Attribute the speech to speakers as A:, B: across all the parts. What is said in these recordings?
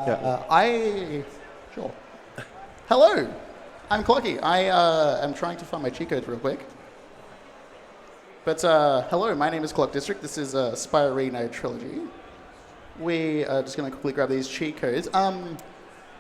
A: Sure. Hello, I'm Clocky. I am trying to find my cheat codes real quick. But hello, my name is Clockdistrict. This is Spyro Reignited Trilogy. We are just going to quickly grab these cheat codes.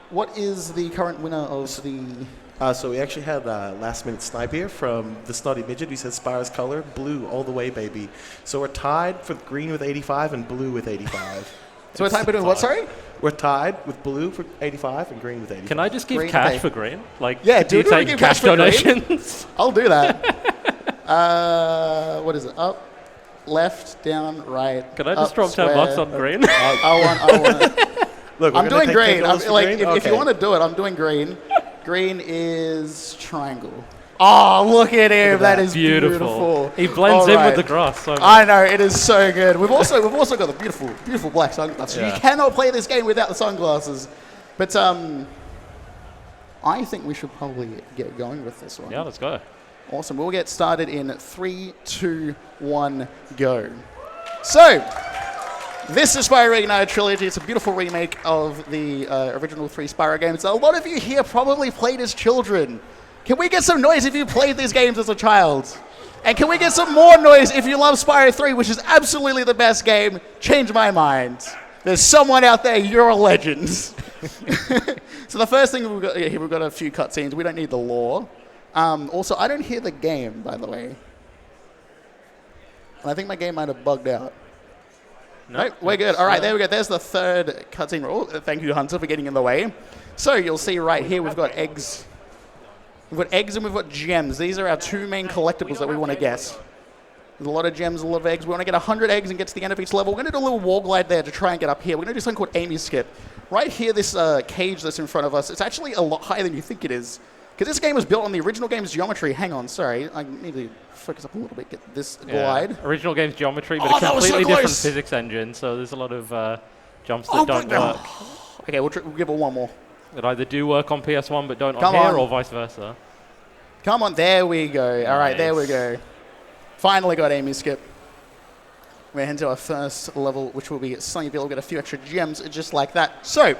A: What is the current winner of the...
B: So we actually had a last-minute snipe here from the Snotty Midget. He said Spyro's color, blue all the way, baby. So we're tied for green with 85 and blue with 85.
A: So we're tied between what, sorry?
B: We're tied with blue for 85 and green with 85.
C: Can I just give
A: Green,
C: cash
A: okay.
C: for green? Like,
A: Yeah,
C: do you
A: do we
C: take
A: give
C: cash
A: cash for green?
C: donations?
A: I'll do that. What is it? Up, left, down, right.
C: Can I just
A: up,
C: drop
A: square.
C: $10 on green?
A: I want it.
B: Look,
A: I'm doing green.
B: green.
A: If you want to do it, I'm doing green. Green is triangle. Oh, look at him! That is beautiful.
C: He blends
A: All
C: in
A: right.
C: with the grass. So
A: I know, it is so good. We've also got the beautiful black sunglasses.
C: Yeah.
A: You cannot play this game without the sunglasses. But I think we should probably get going with this one.
C: yeah, let's go.
A: Awesome. We'll get started in 3, 2, 1, go. So, this is Spyro Reignited Trilogy. It's a beautiful remake of the original 3 Spyro games. A lot of you here probably played as children. Can we get some noise if you played these games as a child? And can we get some more noise if you love Spyro 3, which is absolutely the best game? Change my mind. There's someone out there, you're a legend. So the first thing we've got here, we've got a few cutscenes. We don't need the lore. Also, I don't hear the game, by the way. And I think my game might have bugged out. No, we're good. All right, there we go. There's the third cutscene. Oh, thank you, Hunter, for getting in the way. So you'll see right here we've got eggs. We've got eggs and we've got gems. These are our 2 main collectibles that we want to get. There's a lot of gems, a lot of eggs. We want to get 100 eggs and get to the end of each level. We're going to do a little wall glide there to try and get up here. We're going to do something called Amy Skip. Right here, this cage that's in front of us, it's actually a lot higher than you think it is. Because this game was built on the original game's geometry. Hang on, sorry. I need to focus up a little bit, get this glide.
C: Original game's geometry, but
A: Oh,
C: a
A: that was so
C: completely different
A: close.
C: physics engine, so there's a lot of jumps that don't work.
A: Okay, we'll give it one more.
C: That either do work on PS1 but don't
A: Come
C: on here,
A: on.
C: or vice versa.
A: Come on, there we go. All right, there we
C: Nice.
A: go. Finally got Amy Skip. We're heading to our first level, which will be Sunnyville. We'll get a few extra gems just like that. So,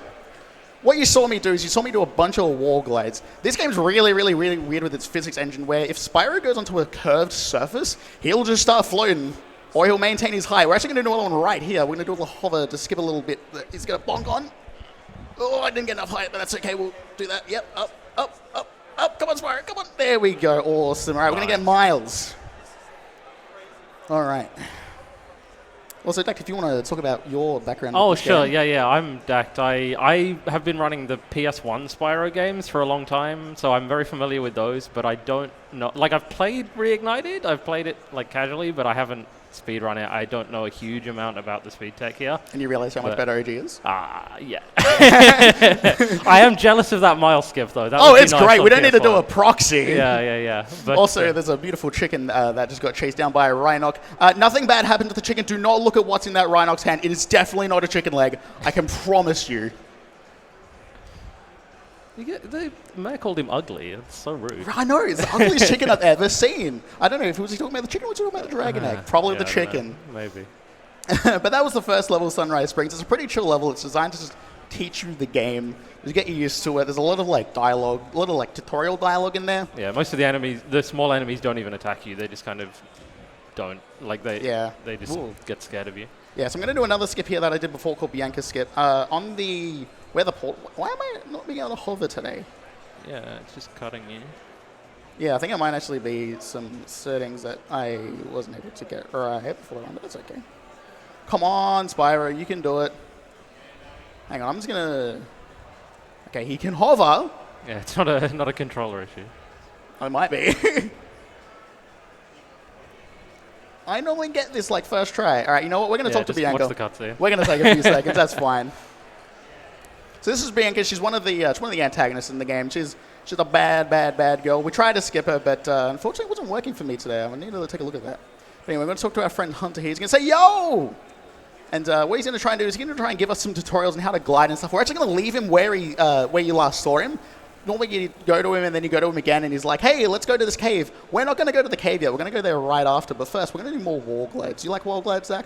A: what you saw me do is you saw me do a bunch of wall glides. This game's really, really, really weird with its physics engine, where if Spyro goes onto a curved surface, he'll just start floating, or he'll maintain his height. We're actually going to do another one right here. We're going to do a little hover to skip a little bit. He's going to bonk on. Oh, I didn't get enough height, but that's okay. We'll do that. Yep, up, up, up, up. Come on, Spyro, come on. There we go. Awesome. All right, we're going to get miles. All right. Also, Dak, if you want to talk about your background.
C: Oh,
A: with this
C: sure.
A: game.
C: Yeah. I'm Dact. I have been running the PS1 Spyro games for a long time, so I'm very familiar with those, but I don't know. Like, I've played Reignited. I've played it, like, casually, but I haven't speedrun it. I don't know a huge amount about the speed tech here.
A: And you realize how much better OG is?
C: Yeah. I am jealous of that mile skip, though. That would be
A: It's
C: nice
A: great.
C: on
A: We don't need to do
C: PS1.
A: a proxy.
C: Yeah. But,
A: Also, there's a beautiful chicken that just got chased down by a Rhinoc. Nothing bad happened to the chicken. Do not look at what's in that Rhinoc's hand. It is definitely not a chicken leg. I can promise you.
C: the mayor called him ugly. It's so rude.
A: I know. It's the ugliest chicken I've ever seen. I don't know if he was talking about the chicken or was he talking about the dragon egg. Probably
C: Yeah,
A: the
C: I don't
A: chicken.
C: know. Maybe.
A: But that was the first level of Sunrise Springs. It's a pretty chill level. It's designed to just teach you the game, to get you used to it. There's a lot of like dialogue, a lot of like tutorial dialogue in there.
C: Yeah, most of the enemies, the small enemies don't even attack you. They just kind of don't. Like, they just get scared of you.
A: Yeah, so I'm going to do another skip here that I did before called Bianca's Skip. On the... Where the port... Why am I not being able to hover today?
C: Yeah, it's just cutting you.
A: Yeah, I think it might actually be some settings that I wasn't able to get right before I run, but that's okay. Come on, Spyro, you can do it. Hang on, I'm just going to... Okay, he can hover.
C: Yeah, it's not a controller issue.
A: It might be. I normally get this like first try. All right, you know what? We're going to talk to Bianca.
C: Watch the cutscene.
A: We're going to take a few seconds. That's fine. So this is Bianca. She's one of the antagonists in the game. She's a bad girl. We tried to skip her, but unfortunately it wasn't working for me today. I need to take a look at that. But anyway, we're going to talk to our friend Hunter here. He's going to say, yo! And what he's going to try and do is he's going to try and give us some tutorials on how to glide and stuff. We're actually going to leave him where you last saw him. Normally you go to him and then you go to him again and he's like, hey, let's go to this cave. We're not going to go to the cave yet. We're going to go there right after. But first, we're going to do more wall glides. Do you like wall glides, Zach?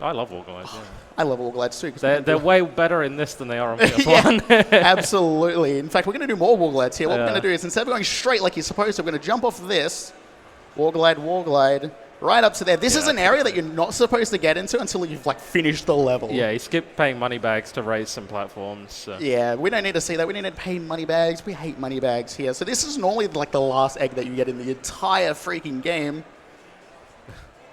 C: I love wall glides. Yeah.
A: I love wall glides too.
C: They're way better in this than they are on PS1.
A: Absolutely. In fact, we're going to do more wall glides here. What we're going to do is, instead of going straight like you're supposed to, we're going to jump off this, wall glide, right up to there. This is an area that you're not supposed to get into until you've like finished the level.
C: Yeah, you skip paying money bags to raise some platforms. So.
A: Yeah, we don't need to see that. We don't need to pay money bags. We hate money bags here. So this is normally like the last egg that you get in the entire freaking game.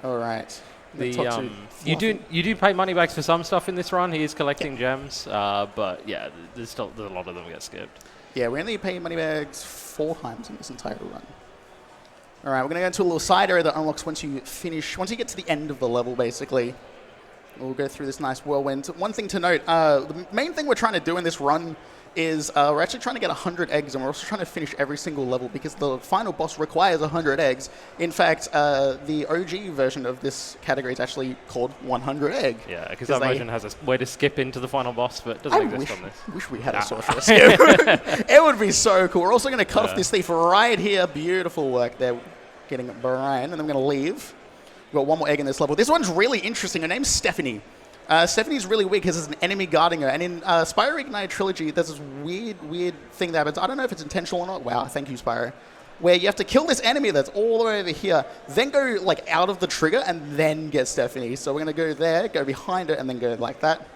A: All right.
C: You do pay money bags for some stuff in this run. He is collecting gems, but yeah, there's a lot of them get skipped.
A: Yeah, we only pay money bags 4 times in this entire run. All right, we're going to go into a little side area that unlocks once you get to the end of the level, basically. We'll go through this nice whirlwind. One thing to note, the main thing we're trying to do in this run is we're actually trying to get 100 eggs, and we're also trying to finish every single level because the final boss requires 100 eggs. In fact, the OG version of this category is actually called 100 egg.
C: Yeah, because that version has a way to skip into the final boss, but it doesn't exist on this.
A: I wish we had a sorcerer skip. It would be so cool. We're also going to cut off this thief right here. Beautiful work there, getting Brian, and then I'm going to leave. We've got one more egg in this level. This one's really interesting. Her name's Stephanie. Stephanie's really weird because there's an enemy guarding her. And in Spyro Reignited Trilogy, there's this weird thing that happens. I don't know if it's intentional or not. Wow, thank you, Spyro. Where you have to kill this enemy that's all the way over here, then go like out of the trigger and then get Stephanie. So we're going to go there, go behind her, and then go like that.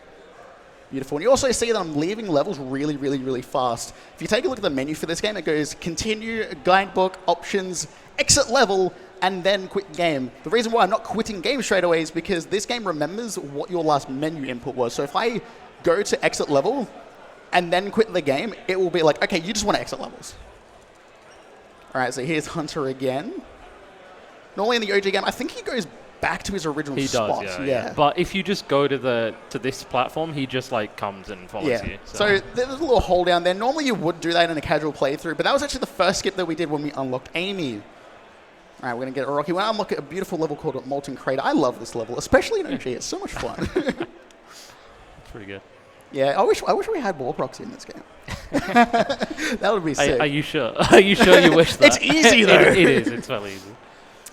A: Beautiful. And you also see that I'm leaving levels really fast. If you take a look at the menu for this game, it goes continue, guidebook, options, exit level, and then quit game. The reason why I'm not quitting game straight away is because this game remembers what your last menu input was. So if I go to exit level and then quit the game, it will be like, okay, you just want to exit levels. All right, so here's Hunter again. Normally in the OG game, I think he goes back to his original spot.
C: He does, yeah. But if you just go to this platform, he just like comes and follows you.
A: So there's a little hole down there. Normally you would do that in a casual playthrough, but that was actually the first skip that we did when we unlocked Amy. All right, we're going to get a Rocky. We're going to unlock a beautiful level called Molten Crater. I love this level, especially in OG. It's so much fun.
C: It's pretty good.
A: Yeah, I wish we had War Proxy in this game. That would be sick.
C: Are you sure? Are you sure you wish that?
A: It's easy, though.
C: It is. It's fairly easy.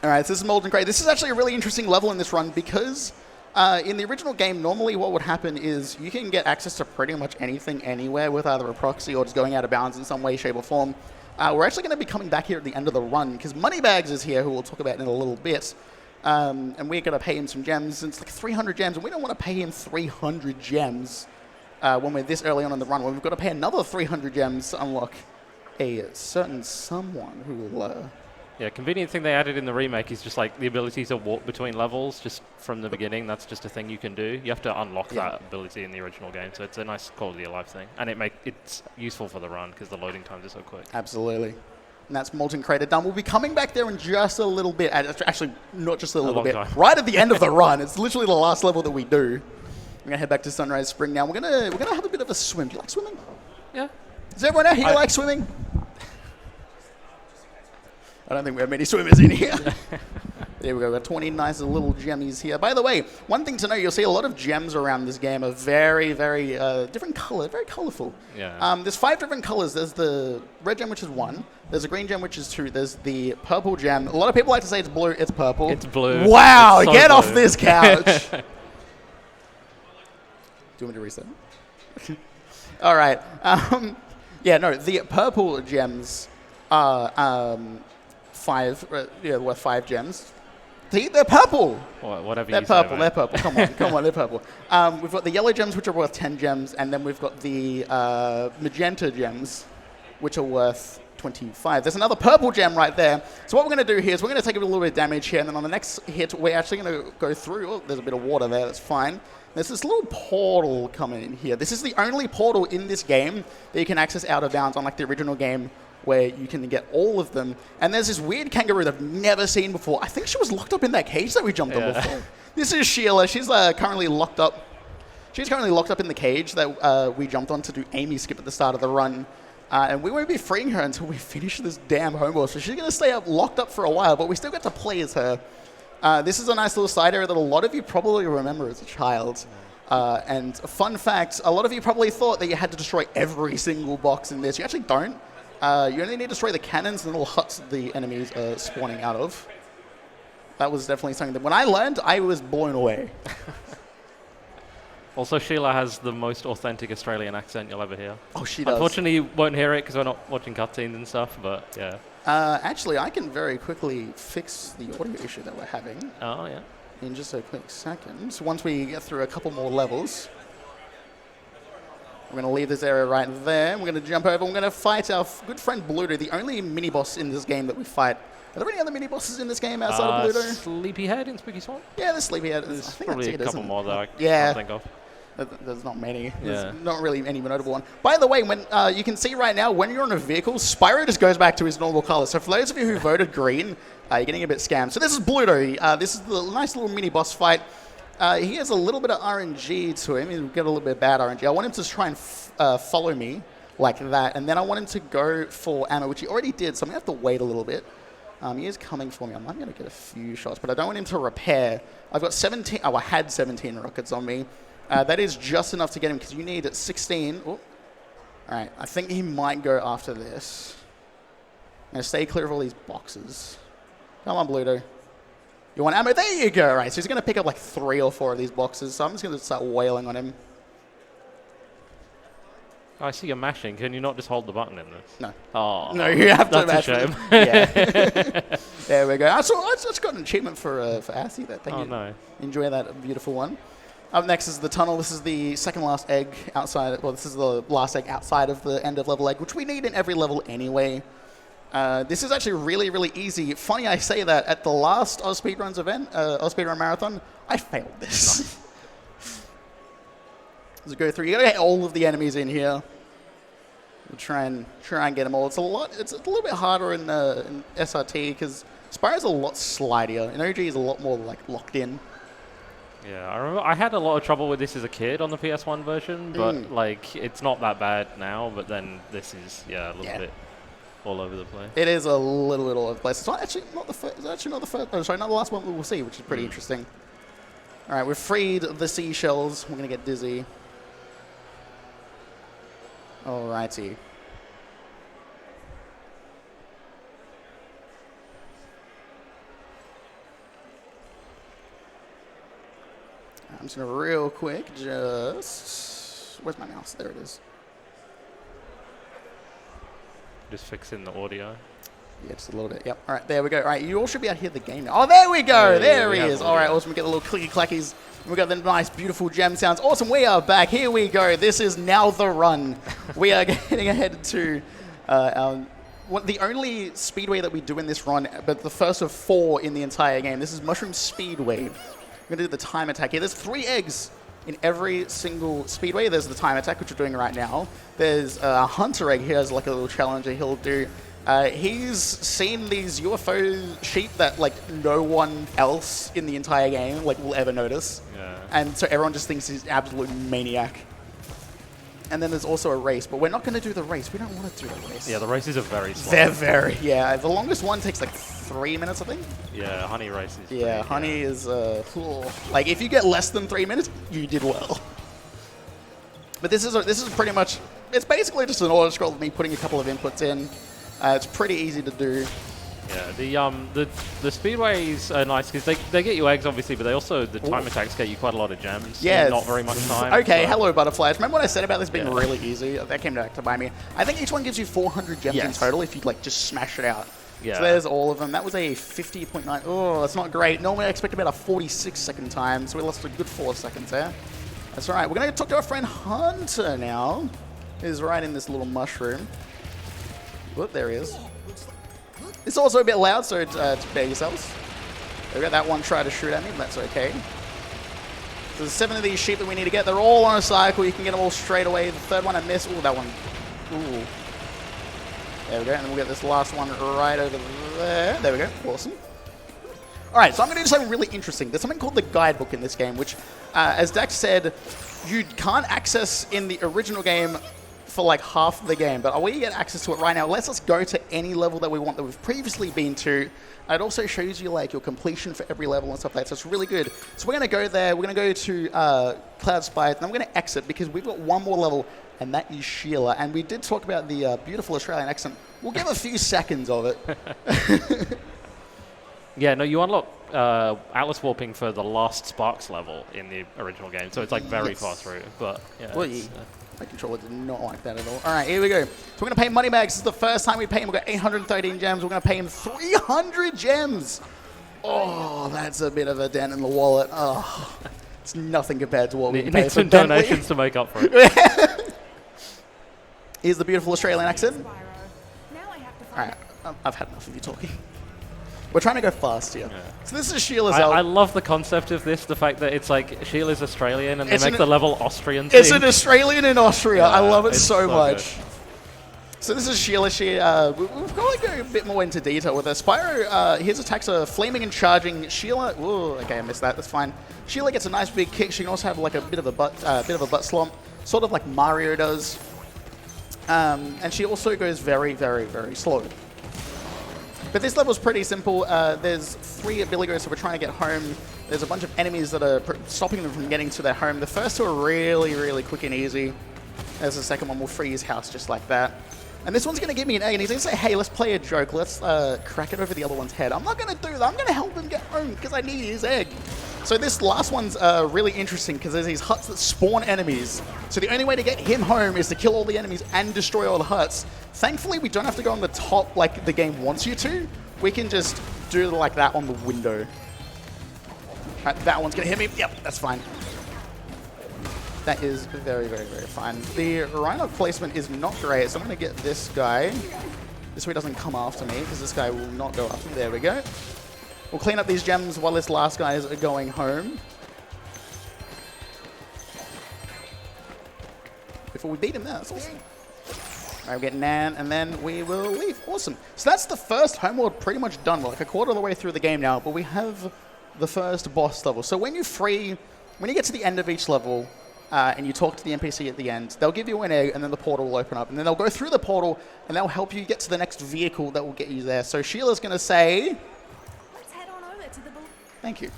A: All right, so this is Molten Crater. This is actually a really interesting level in this run because in the original game, normally what would happen is you can get access to pretty much anything anywhere with either a proxy or just going out of bounds in some way, shape, or form. We're actually going to be coming back here at the end of the run because Moneybags is here, who we'll talk about in a little bit. And we're going to pay him some gems. It's like 300 gems, and we don't want to pay him 300 gems when we're this early on in the run. When we've got to pay another 300 gems to unlock a certain someone who will...
C: Yeah, convenient thing they added in the remake is just like the ability to walk between levels just from the beginning. That's just a thing you can do. You have to unlock that ability in the original game, so it's a nice quality of life thing. And it's useful for the run because the loading times are so quick.
A: Absolutely. And that's Molten Crater done. We'll be coming back there in just a little bit. Actually, not just a little bit.
C: Time.
A: Right at the end of the run. It's literally the last level that we do. We're going to head back to Sunrise Spring now. We're gonna have a bit of a swim. Do you like swimming?
C: Yeah.
A: Does everyone out here like swimming? I don't think we have many swimmers in here. There we go. We've got 20 nice little gemmies here. By the way, one thing to know, you'll see a lot of gems around this game are very different color, very colorful.
C: Yeah.
A: There's 5 different colors. There's the red gem, which is 1. There's a green gem, which is 2. There's the purple gem. A lot of people like to say it's blue. It's purple.
C: It's blue.
A: Wow,
C: it's so
A: get
C: blue.
A: off this couch. Do you want me to reset? All right. The purple gems are... 5, worth 5 gems. See, they're purple.
C: Whatever
A: they're
C: you
A: purple.
C: say,
A: They're purple. Come on, they're purple. We've got the yellow gems, which are worth 10 gems, and then we've got the magenta gems, which are worth 25. There's another purple gem right there. So what we're going to do here is we're going to take a little bit of damage here, and then on the next hit, we're actually going to go through. Oh, there's a bit of water there. That's fine. There's this little portal coming in here. This is the only portal in this game that you can access out of bounds, unlike the original game, where you can get all of them. And there's this weird kangaroo that I've never seen before. I think she was locked up in that cage that we jumped on before. This is Sheila. She's currently locked up. She's currently locked up in the cage that we jumped on to do Amy skip at the start of the run. And we won't be freeing her until we finish this damn home boss. So she's going to stay locked up for a while, but we still get to play as her. This is a nice little side area that a lot of you probably remember as a child. And fun fact, a lot of you probably thought that you had to destroy every single box in this. You actually don't. You only need to destroy the cannons and the little huts the enemies are spawning out of. That was definitely something that when I learned, I was blown away.
C: Also, Sheila has the most authentic Australian accent you'll ever hear.
A: Oh, she does.
C: Unfortunately, you won't hear it because we're not watching cutscenes and stuff, but yeah.
A: Actually, I can very quickly fix the audio issue that we're having
C: Oh, yeah.
A: in just a quick second. So once we get through a couple more levels, we're going to leave this area right there. We're going to jump over. We're going to fight our good friend Bluto, the only mini-boss in this game that we fight. Are there any other mini-bosses in this game outside of Bluto?
C: Sleepyhead in Spooky Swamp?
A: Yeah, there's Sleepyhead.
C: There's
A: I think
C: probably
A: that's
C: a
A: it,
C: couple
A: isn't
C: more that I
A: Yeah.
C: can't think of.
A: There's not many.
C: Yeah.
A: There's not really any notable one. By the way, when you can see right now, when you're on a vehicle, Spyro just goes back to his normal color. So for those of you who voted green, you're getting a bit scammed. So this is Bluto. This is the nice little mini boss fight. He has a little bit of RNG to him. He'll get a little bit of bad RNG. I want him to try and follow me like that. And then I want him to go for ammo, which he already did. So I'm going to have to wait a little bit. He is coming for me. I'm going to get a few shots, but I don't want him to repair. I've got 17. Oh, I had 17 rockets on me. That is just enough to get him because you need 16. Oh. All right, I think he might go after this. I'm going to stay clear of all these boxes. Come on, Bluto. You want ammo? There you go. All right, so he's going to pick up like 3 or 4 of these boxes, so I'm just going to start wailing on him.
C: I see you're mashing. Can you not just hold the button in this?
A: No.
C: Oh,
A: No, you have to
C: that's
A: mash
C: a shame.
A: Yeah. There we go. I just got an achievement for Assy. Thank you.
C: No.
A: Enjoy that beautiful one. Up next is the tunnel. This is the second last egg outside. Well, this is the last egg outside of the end of level egg, which we need in every level anyway. This is actually really, really easy. Funny I say that. At the last AusSpeedruns event, AusSpeedrun Marathon, I failed this. Let's go through. You gotta get all of the enemies in here. We'll try and get them all. It's a little bit harder in SRT because Spyro's a lot slidier. In OG is a lot more like locked in.
C: Yeah, I remember I had a lot of trouble with this as a kid on the PS1 version, but like it's not that bad now. But then this is a little bit all over the place.
A: It is a little bit all over the place. It's actually not the first. It's actually not the first. Oh, sorry, not the last one we will see, which is pretty interesting. All right, we've freed the seashells. We're gonna get dizzy. Alrighty. I'm just gonna real quick where's my mouse? There it is.
C: Just fixing the audio.
A: Yeah, just a little bit. Yep. All right, there we go. All right, you all should be able to hear the game now. Oh, there we go. There he is. All right, awesome. We get the little clicky clackies. We got the nice, beautiful gem sounds. Awesome. We are back. Here we go. This is now the run. We are getting ahead to the only speedway that we do in this run, but the first of 4 in the entire game. This is Mushroom Speedway. We're going to do the time attack here. There's 3 eggs in every single speedway. There's the time attack, which we're doing right now. There's a hunter egg here as like a little challenger he'll do. He's seen these UFO sheep that like no one else in the entire game like will ever notice. Yeah. And so everyone just thinks he's an absolute maniac. And then there's also a race, but we're not going to do the race. We don't want to do the race.
C: Yeah, the races are very slow.
A: They're very, yeah. The longest one takes like 3 minutes, I think.
C: Yeah, honey races.
A: Yeah, honey is, like if you get less than 3 minutes, you did well. But this is pretty much, it's basically just an auto scroll of me putting a couple of inputs in. It's pretty easy to do.
C: Yeah, the speedways are nice because they get you eggs obviously, but they also the time attacks get you quite a lot of gems.
A: Yeah,
C: not very much time.
A: Okay, hello butterflies. Remember what I said about this being really easy? That came back to bite me. I think each one gives you 400 gems in total if you like just smash it out. Yeah. So there's all of them. That was a 50.9. Oh, that's not great. Normally I expect about a 46-second time, so we lost a good 4 seconds there. That's all right. We're gonna talk to our friend Hunter now. He's right in this little mushroom. Look, there he is. It's also a bit loud, so prepare yourselves. We got that one try to shoot at me, but that's okay. So there's 7 of these sheep that we need to get. They're all on a cycle. You can get them all straight away. The third one I missed. Ooh, that one. Ooh. There we go. And then we'll get this last one right over there. There we go. Awesome. All right, so I'm going to do something really interesting. There's something called the guidebook in this game, which, as Dax said, you can't access in the original game for like half the game, but we get access to it right now. Let's just go to any level that we want that we've previously been to. It also shows you like your completion for every level and stuff like that, so it's really good. So we're going to go there, we're going to go to Cloud Spire, and then we're going to exit because we've got one more level, and that is Sheila. And we did talk about the beautiful Australian accent. We'll give a few seconds of it.
C: Yeah, no, you unlock Atlas warping for the last Sparks level in the original game, so it's like very far through. But yeah,
A: my controller did not like that at all. All right, here we go. So we're going to pay Moneybags. This is the first time we pay him. We've got 813 gems. We're going to pay him 300 gems. Oh, that's a bit of a dent in the wallet. Oh, it's nothing compared to what we
C: need
A: pay for
C: some
A: Bentley.
C: donations to make up for it.
A: Here's the beautiful Australian accent.
D: Spyro. Now I have to
A: All
D: find
A: right, I've had enough of you talking. We're trying to go fast here.
C: Yeah.
A: So this is Sheila's
C: I love the concept of this, the fact that it's like Sheila's Australian and they
A: It's
C: make
A: an-
C: the level Austrian
A: It's
C: themed.
A: an Australian in Austria. I love it
C: it's
A: so
C: so
A: much. So this is Sheila. We've got to go a bit more into detail with her. Spyro, his attacks are flaming and charging. Sheila, ooh, okay, I missed that. That's fine. Sheila gets a nice big kick. She can also have like a bit of a butt slump, sort of like Mario does. And she also goes very, very, very slow. But this level's pretty simple. There's 3 Billigos that we're trying to get home. There's a bunch of enemies that are stopping them from getting to their home. The first 2 are really, really quick and easy. There's the second one, will free his house just like that. And this one's going to give me an egg, and he's going to say, hey, let's play a joke. Let's crack it over the other one's head. I'm not going to do that. I'm going to help him get home because I need his egg. So this last one's really interesting because there's these huts that spawn enemies. So the only way to get him home is to kill all the enemies and destroy all the huts. Thankfully, we don't have to go on the top like the game wants you to. We can just do it like that on the window. That one's going to hit me. Yep, that's fine. That is very, very, very fine. The Rhino placement is not great, so I'm going to get this guy. This way he doesn't come after me, because this guy will not go after me. There we go. We'll clean up these gems while this last guy is going home. Before we beat him there, that's awesome. All right, we get Nan, and then we will leave. Awesome. So that's the first homeworld pretty much done. We're like a quarter of the way through the game now, but we have the first boss level. So when you get to the end of each level, and you talk to the NPC at the end, they'll give you an egg, and then the portal will open up. And then they'll go through the portal, and they'll help you get to the next vehicle that will get you there. So Sheila's going to say...
D: Let's head on over to the balloon.
A: Thank you.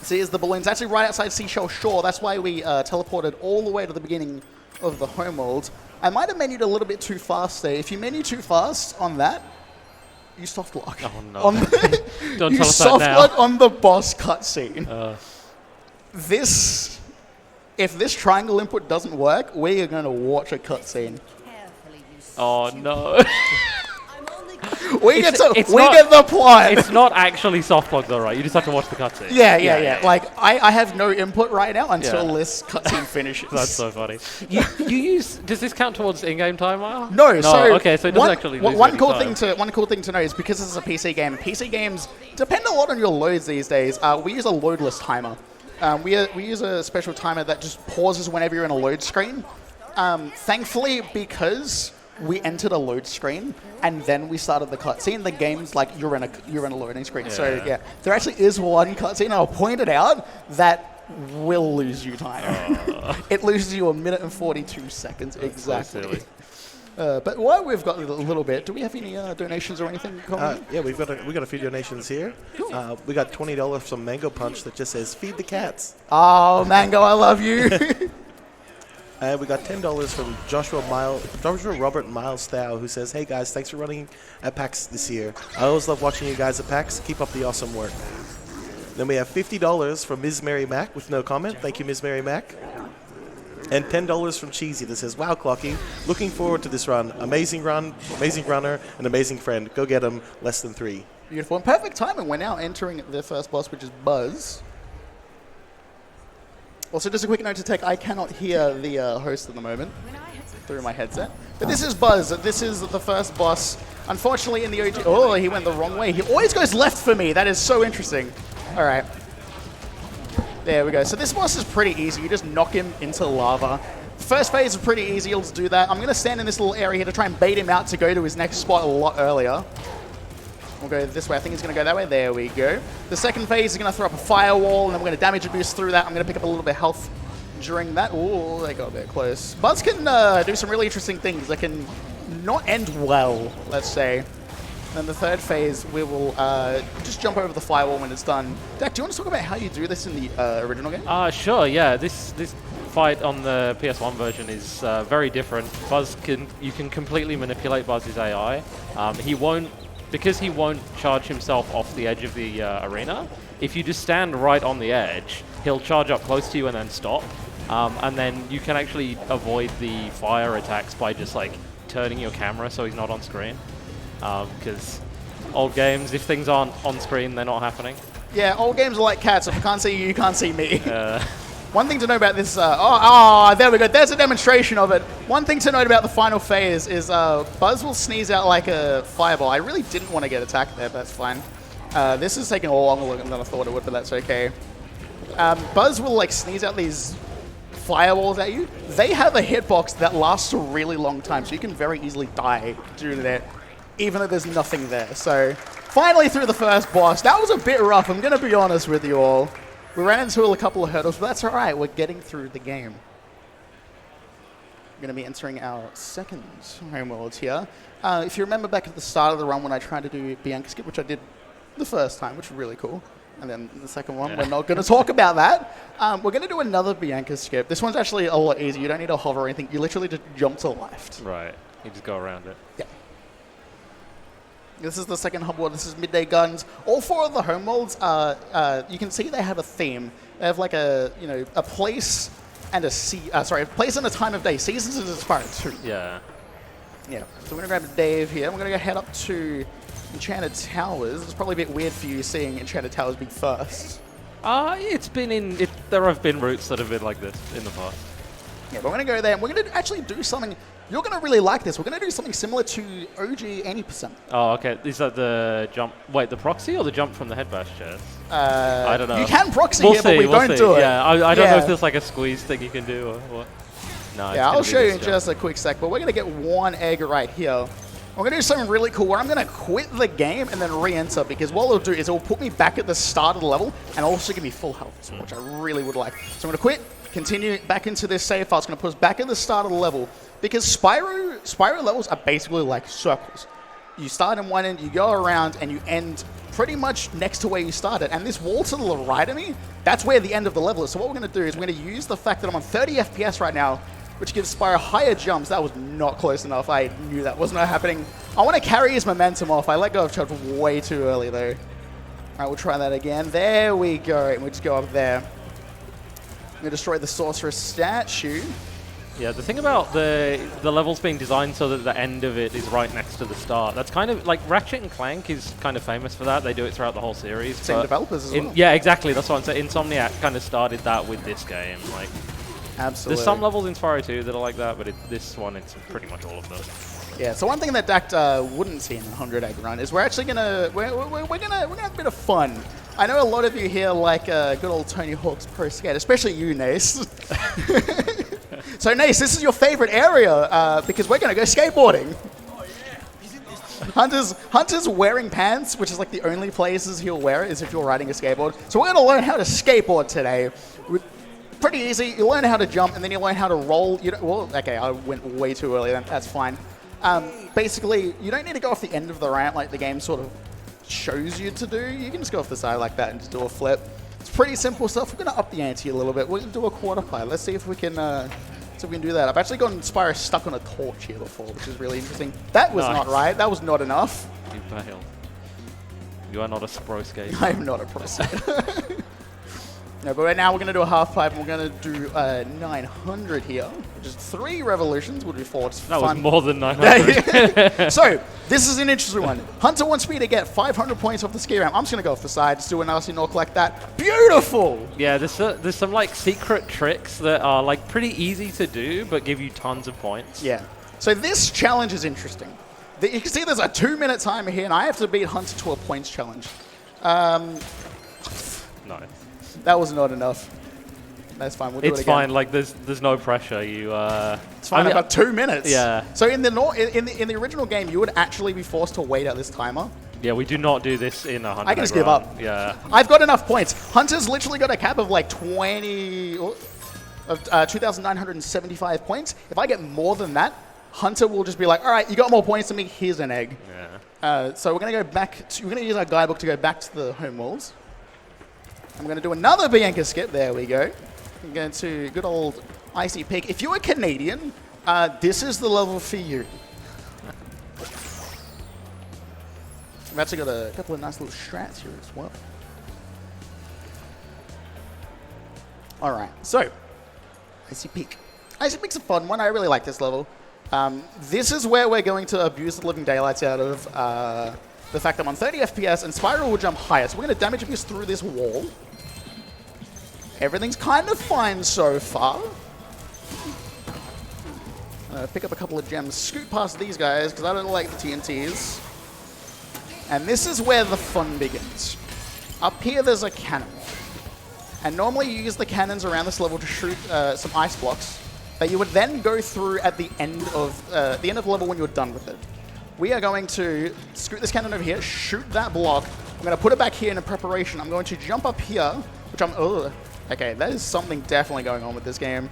A: See, here's the balloons. Actually right outside Seashell Shore. That's why we teleported all the way to the beginning of the homeworld. I might have menued a little bit too fast there. If you menu too fast on that, you soft lock.
C: Oh, no. Don't
A: you
C: tell us that
A: soft
C: now.
A: lock on the boss cutscene. If this triangle input doesn't work, we are going to watch a cutscene.
D: Carefully, you
C: Oh,
D: stupid.
C: no.
D: I'm only
A: We get
C: not-
A: the plot.
C: It's not actually soft lock though, right? You just have to watch the cutscene.
A: Yeah. Like, I have no input right now until
C: Yeah.
A: this cutscene finishes.
C: That's so funny. You use... Does this count towards in-game timer?
A: No, so
C: okay, so it doesn't actually lose
A: one
C: any
A: cool
C: time.
A: thing to know is because this is a PC game. PC games depend a lot on your loads these days. We use a loadless timer. We use a special timer that just pauses whenever you're in a load screen. Thankfully, because we entered a load screen and then we started the cutscene, the game's like you're in a loading screen. So yeah, there actually is one cutscene. I'll point it out that will lose you time. It loses you 1 minute and 42 seconds exactly.
C: So silly.
A: But while we've got a little bit, do we have any donations or anything?
B: Yeah, we got a few donations here. We got $20 from Mango Punch that just says "Feed the cats."
A: Oh, Mango, I love you.
B: And we got $10 from Joshua Robert Miles Thau, who says, "Hey guys, thanks for running at PAX this year. I always love watching you guys at PAX. Keep up the awesome work." Then we have $50 from Ms. Mary Mac with no comment. Thank you, Ms. Mary Mac. And $10 from Cheesy that says, "Wow, Clocky, looking forward to this run. Amazing run, amazing runner, and amazing friend. Go get him, less than 3.
A: Beautiful and perfect timing. We're now entering the first boss, which is Buzz. Also, just a quick note to take, I cannot hear the host at the moment through my headset. But this is Buzz. This is the first boss. Unfortunately, in the OG... Oh, he went the wrong way. He always goes left for me. That is so interesting. All right. There we go. So this boss is pretty easy. You just knock him into lava. First phase is pretty easy. You'll just do that. I'm going to stand in this little area here to try and bait him out to go to his next spot a lot earlier. We'll go this way. I think he's going to go that way. There we go. The second phase is going to throw up a firewall, and then we're going to damage boost through that. I'm going to pick up a little bit of health during that. Ooh, they got a bit close. Buzz can do some really interesting things. They can not end well, let's say. And the third phase, we will just jump over the firewall when it's done. Dak, do you want to talk about how you do this in the original game?
C: Sure, yeah. This fight on the PS1 version is very different. You can completely manipulate Buzz's AI. He won't because he won't charge himself off the edge of the arena, if you just stand right on the edge, he'll charge up close to you and then stop. And then you can actually avoid the fire attacks by just like turning your camera so he's not on screen. Because old games, if things aren't on screen, they're not happening.
A: Yeah, old games are like cats. If I can't see you, you can't see me. One thing to know about this, there we go. There's a demonstration of it. One thing to note about the final phase is Buzz will sneeze out like a fireball. I really didn't want to get attacked there, but that's fine. This is taking a longer than I thought it would, but that's okay. Buzz will like sneeze out these fireballs at you. They have a hitbox that lasts a really long time, so you can very easily die due to that, even though there's nothing there. So finally through the first boss. That was a bit rough, I'm going to be honest with you all. We ran into a couple of hurdles, but that's all right. We're getting through the game. We're going to be entering our second homeworld here. If you remember back at the start of the run when I tried to do Bianca Skip, which I did the first time, which was really cool. And then the second one, we're not going to talk about that. We're going to do another Bianca Skip. This one's actually a lot easier. You don't need to hover or anything. You literally just jump to the left.
C: Right. You just go around it.
A: Yeah. This is the second hub world. This is Midday Gardens. All four of the home worlds, you can see they have a theme. They have like a place and a a place and a time of day. Seasons is Spyro 2.
C: Yeah.
A: Yeah. So we're gonna grab Dave here. We're gonna go head up to Enchanted Towers. It's probably a bit weird for you seeing Enchanted Towers be first.
C: It's been there have been routes that have been like this in the past.
A: Yeah, but we're gonna go there and we're gonna actually do something. You're going to really like this. We're going to do something similar to OG 80%.
C: Oh, okay. Is that the jump? Wait, the proxy or the jump from the head bash chairs? I don't know.
A: You can proxy here, but we don't do it.
C: Yeah, I don't know if there's like a squeeze thing you can do or what. No,
A: yeah, I'll show you in just a quick sec, but we're going to get one egg right here. We're going to do something really cool where I'm going to quit the game and then re-enter, because what it'll do is it'll put me back at the start of the level and also give me full health, which I really would like. So I'm going to quit, continue back into this save file. It's going to put us back at the start of the level. Because Spyro levels are basically like circles. You start in one end, you go around, and you end pretty much next to where you started. And this wall to the right of me, that's where the end of the level is. So what we're going to do is we're going to use the fact that I'm on 30 FPS right now, which gives Spyro higher jumps. That was not close enough. I knew that was not happening. I want to carry his momentum off. I let go of charge way too early, though. All right, we'll try that again. There we go. And we'll just go up there. I'm going to destroy the Sorceress statue.
C: Yeah, the thing about the levels being designed so that the end of it is right next to the start, that's kind of like Ratchet and Clank is kind of famous for that. They do it throughout the whole series.
A: Same developers as well.
C: Yeah, exactly. That's what I'm saying. Insomniac kind of started that with this game. Like,
A: absolutely.
C: There's some levels in Spyro 2 that are like that, but this one, it's pretty much all of them.
A: Yeah. So one thing that Dact wouldn't see in the 100 egg run is we're actually gonna have a bit of fun. I know a lot of you here like good old Tony Hawk's Pro Skate, especially you, Nace. So, Nace, this is your favorite area because we're going to go skateboarding. Oh, yeah. Hunter's wearing pants, which is like the only places he'll wear it is if you're riding a skateboard. So we're going to learn how to skateboard today. Pretty easy. You learn how to jump, and then you learn how to roll. Well, okay, I went way too early then. That's fine. Basically, you don't need to go off the end of the ramp like the game sort of shows you to do. You can just go off the side like that and just do a flip. It's pretty simple stuff. We're going to up the ante a little bit. We're going to do a quarter pipe. Let's see if we can... So we can do that. I've actually gotten Spyro stuck on a torch here before, which is really interesting. That was not right. That was not enough.
C: You failed. You are not a pro skater.
A: I am not a pro skater. No, but right now we're going to do a half pipe, and we're going to do 900 here, which is 3 revolutions. We'll do 4. It's
C: that
A: fun.
C: Was more than 900.
A: So, this is an interesting one. Hunter wants me to get 500 points off the ski ramp. I'm just going to go off the side, just do a nasty knock like that. Beautiful!
C: Yeah, there's some like secret tricks that are like pretty easy to do, but give you tons of points.
A: Yeah. So this challenge is interesting. You can see there's a 2-minute timer here, and I have to beat Hunter to a points challenge.
C: No.
A: That was not enough. That's fine. We'll do it again.
C: It's fine. Like there's no pressure.
A: It's fine. I've got 2 minutes.
C: Yeah.
A: So in the original game, you would actually be forced to wait out this timer.
C: Yeah, we do not do this in 100.
A: I can just give up.
C: Yeah.
A: I've got enough points. Hunter's literally got a cap of like 2,975 points. If I get more than that, Hunter will just be like, all right, you got more points than me. Here's an egg.
C: Yeah.
A: So we're gonna go back. We're gonna use our guidebook to go back to the home walls. I'm going to do another Bianca skip. There we go. I'm going to good old Icy Peak. If you're a Canadian, this is the level for you. We've actually got a couple of nice little strats here as well. All right, so Icy Peak. Icy Peak's a fun one. I really like this level. This is where we're going to abuse the living daylights out of the fact that I'm on 30 FPS and Spyro will jump higher. So we're going to damage abuse through this wall. Everything's kind of fine so far. Pick up a couple of gems, scoot past these guys because I don't like the TNTs. And this is where the fun begins. Up here there's a cannon. And normally you use the cannons around this level to shoot some ice blocks that you would then go through at the end of the level when you're done with it. We are going to scoot this cannon over here, shoot that block. I'm going to put it back here in preparation. I'm going to jump up here, which I'm... Okay, that is something definitely going on with this game.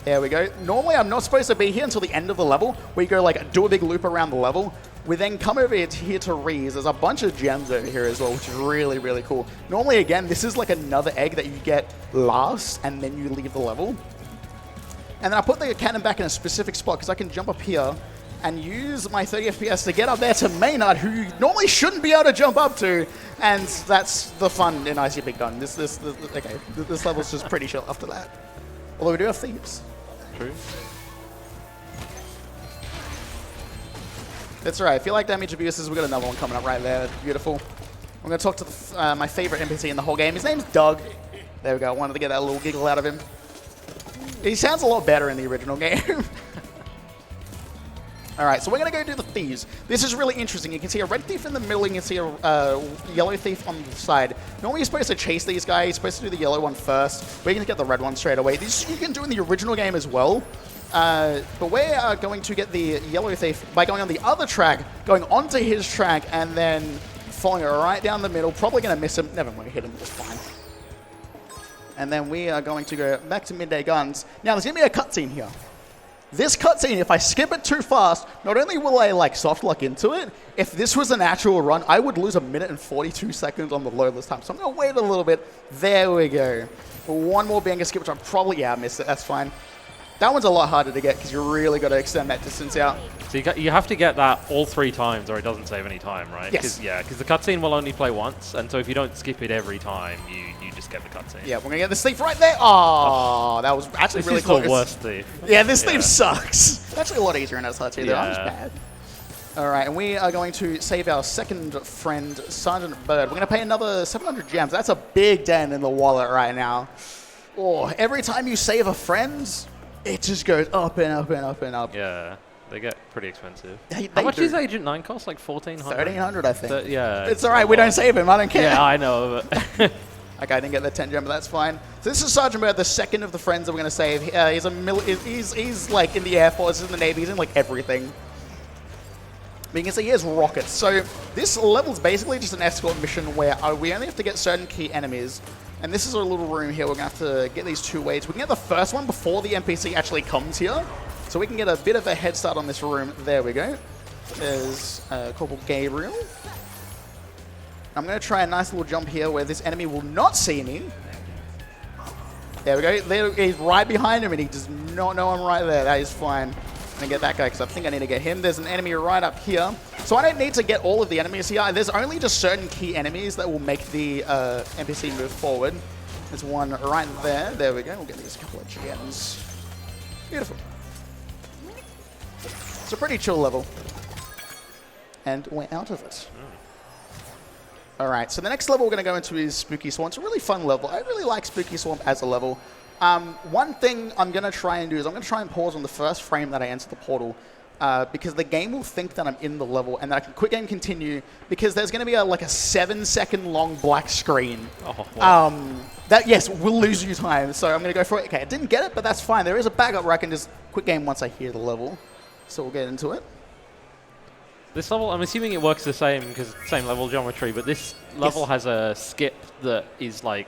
A: There we go. Normally I'm not supposed to be here until the end of the level, where you go like do a big loop around the level. We then come over here to Reese. There's a bunch of gems over here as well, which is really, really cool. Normally, again, this is like another egg that you get last, and then you leave the level. And then I put the cannon back in a specific spot, because I can jump up here and use my 30 FPS to get up there to Maynard, who you normally shouldn't be able to jump up to. And that's the fun in Icy Peak done. This level's just pretty chill after that. Although we do have thieves.
C: True.
A: That's right. If you like damage abuses, we've got another one coming up right there. Beautiful. I'm going to talk to my favorite NPC in the whole game. His name's Doug. There we go. I wanted to get that little giggle out of him. He sounds a lot better in the original game. All right, so we're going to go do the thieves. This is really interesting. You can see a red thief in the middle, and you can see a yellow thief on the side. Normally, you're supposed to chase these guys. You're supposed to do the yellow one first. We're going to get the red one straight away. This you can do in the original game as well. But we are going to get the yellow thief by going on the other track, going onto his track, and then falling right down the middle. Probably going to miss him. Never mind, hit him just fine. And then we are going to go back to midday guns. Now, there's going to be a cutscene here. This cutscene, if I skip it too fast, not only will I like soft lock into it, if this was an actual run, I would lose 1 minute and 42 seconds on the loadless time. So I'm going to wait a little bit. There we go. One more banger skip, which I probably, missed it. That's fine. That one's a lot harder to get because you really got to extend that distance out.
C: So you have to get that all 3 times or it doesn't save any time, right?
A: Yes.
C: Because the cutscene will only play once, and so if you don't skip it every time, you just get the cutscene.
A: Yeah, we're going to get this thief right there. Oh, that was actually really close.
C: This is the worst thief.
A: Yeah, this thief sucks. It's actually a lot easier in SR2, though. I'm just
C: Yeah.
A: bad. All right, and we are going to save our second friend, Sergeant Bird. We're going to pay another 700 gems. That's a big dent in the wallet right now. Oh, every time you save a friend, it just goes up and up and up and up.
C: Yeah, they get pretty expensive.
A: They
C: How much
A: do.
C: does Agent 9 cost? Like 1,400?
A: 1,300, I think.
C: Yeah.
A: It's all right. We don't save him. I don't care.
C: Yeah, I know. But
A: Okay, I didn't get the 10 gem, but that's fine. So this is Sergeant Bird, the second of the friends that we're going to save. He's like in the Air Force, he's in the Navy, he's in like everything. But you can see he has rockets. So this level's basically just an escort mission where we only have to get certain key enemies. And this is a little room here. We're going to have to get these 2 ways. We can get the first one before the NPC actually comes here. So we can get a bit of a head start on this room. There we go. There's Corporal Gabriel. I'm going to try a nice little jump here where this enemy will not see me. There we go. There, he's right behind him, and he does not know I'm right there. That is fine. I'm going to get that guy because I think I need to get him. There's an enemy right up here. So I don't need to get all of the enemies here. There's only just certain key enemies that will make the NPC move forward. There's one right there. There we go. We'll get these couple of gems. Beautiful. It's a pretty chill level. And we're out of it. All right, so the next level we're going to go into is Spooky Swamp. It's a really fun level. I really like Spooky Swamp as a level. One thing I'm going to try and do is I'm going to try and pause on the first frame that I enter the portal because the game will think that I'm in the level and that I can quick game continue because there's going to be like a 7-second long black screen.
C: Oh, wow.
A: That, yes, will lose you time. So I'm going to go for it. Okay, I didn't get it, but that's fine. There is a backup where I can just quick game once I hear the level. So we'll get into it.
C: This level, I'm assuming it works the same because same level geometry, but this level has a skip that is like